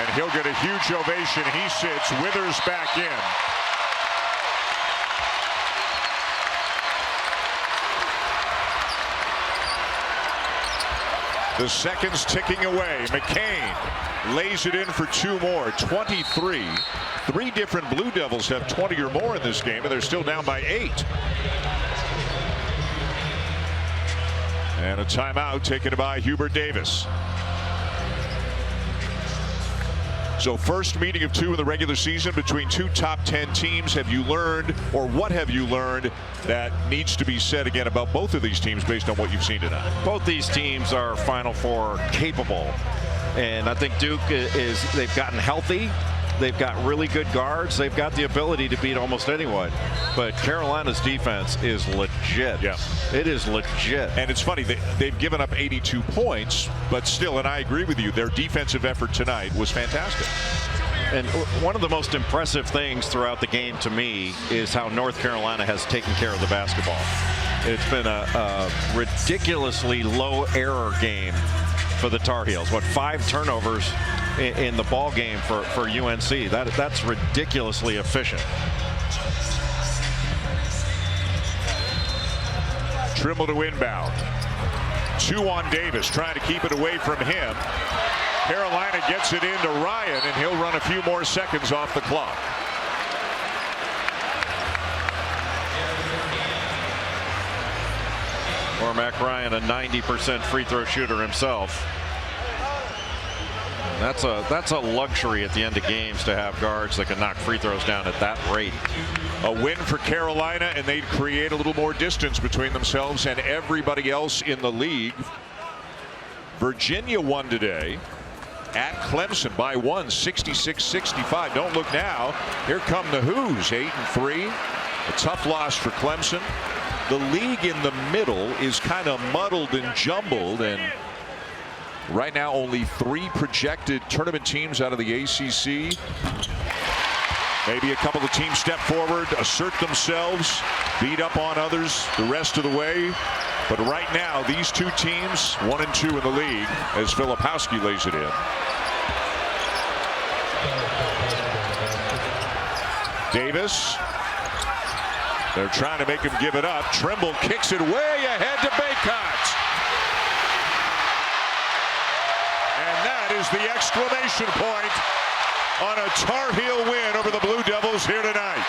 And he'll get a huge ovation. He sits, Withers back in. The seconds ticking away. McCain lays it in for 2 more. 23. 3 different Blue Devils have 20 or more in this game, and they're still down by 8. And a timeout taken by Hubert Davis. So first meeting of 2 in the regular season between 2 top 10 teams. Have you learned, or what have you learned that needs to be said again about both of these teams based on what you've seen tonight? Both these teams are Final Four capable. And I think Duke they've gotten healthy. They've got really good guards. They've got the ability to beat almost anyone. But Carolina's defense is legit. Yeah. It is legit. And it's funny, they've given up 82 points, but still, and I agree with you, their defensive effort tonight was fantastic. And one of the most impressive things throughout the game to me is how North Carolina has taken care of the basketball. It's been a ridiculously low error game for the Tar Heels. 5 turnovers in the ball game for UNC. That's ridiculously efficient. Trimble to inbound. 2 on Davis, trying to keep it away from him. Carolina gets it into Ryan, and he'll run a few more seconds off the clock. Cormac Ryan, a 90% free throw shooter himself. That's a luxury at the end of games to have guards that can knock free throws down at that rate. A win for Carolina, and they'd create a little more distance between themselves and everybody else in the league. Virginia won today at Clemson by 1, 66-65. Don't look now. Here come the Hoos, 8-3. A tough loss for Clemson. The league in the middle is kind of muddled and jumbled, and right now only 3 projected tournament teams out of the ACC. Maybe a couple of teams step forward, assert themselves, beat up on others the rest of the way. But right now, these 2 teams, 1 and 2 in the league, as Filipowski lays it in. Davis. They're trying to make him give it up. Trimble kicks it way ahead to Bacot. And that is the exclamation point on a Tar Heel win over the Blue Devils here tonight.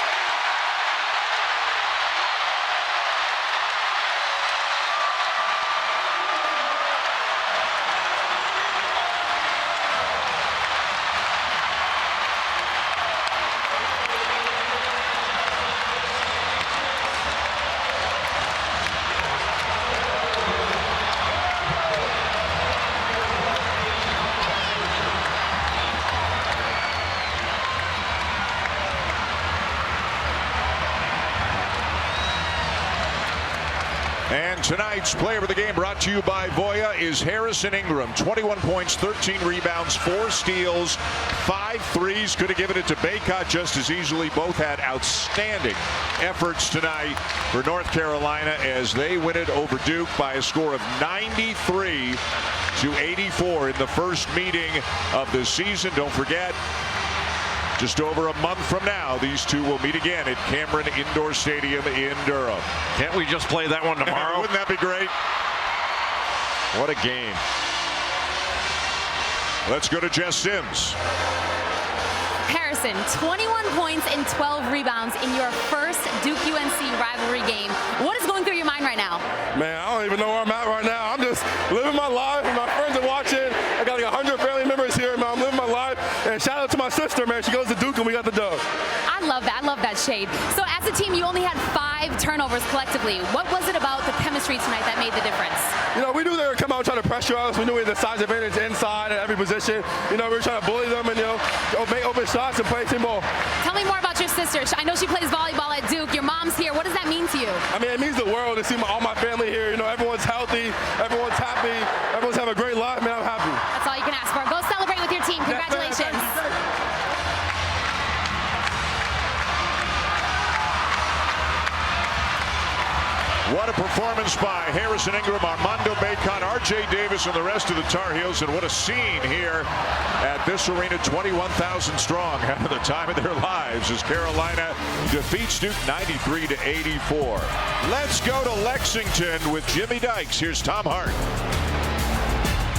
And tonight's player of the game, brought to you by Voya, is Harrison Ingram. 21 points, 13 rebounds, 4 steals, 5 threes. Could have given it to Bacot just as easily. Both had outstanding efforts tonight for North Carolina as they win it over Duke by a score of 93-84 in the first meeting of the season. Don't forget, Just over a month from now, these two will meet again at Cameron Indoor Stadium in Durham. Can't we just play that one tomorrow? Wouldn't that be great? What a game. Let's go to Jess Sims. Harrison, 21 points and 12 rebounds in your first Duke-UNC rivalry game. What is going through your mind right now? Man, I don't even know where I'm at right now. I'm just living my life, and my friends are watching. I got like 100 family members here, man. I'm living my life. And shout out to my sister, man. She goes to Duke, and we got the dub. I love that. I love that shade. So as a team, you only had 5 turnovers collectively. What was it about the chemistry tonight that made the difference? You know, we knew they would come out and try to pressure us. We knew we had the size advantage inside at every position. You know, we were trying to bully them and, you know, make open shots and play team ball. Tell me more about your sister. I know she plays volleyball at Duke. Your mom's here. What does that mean to you? I mean, it means the world to see all my family here. You know, everyone's healthy. Everyone's happy. Everyone's having a great life. Man, I'm happy. That's all you can ask for. Go celebrate with your team. Congratulations. Thank you. What a performance by Harrison Ingram, Armando Bacot, R.J. Davis, and the rest of the Tar Heels. And what a scene here at this arena, 21,000 strong, having the time of their lives as Carolina defeats Duke 93-84. Let's go to Lexington with Jimmy Dykes. Here's Tom Hart.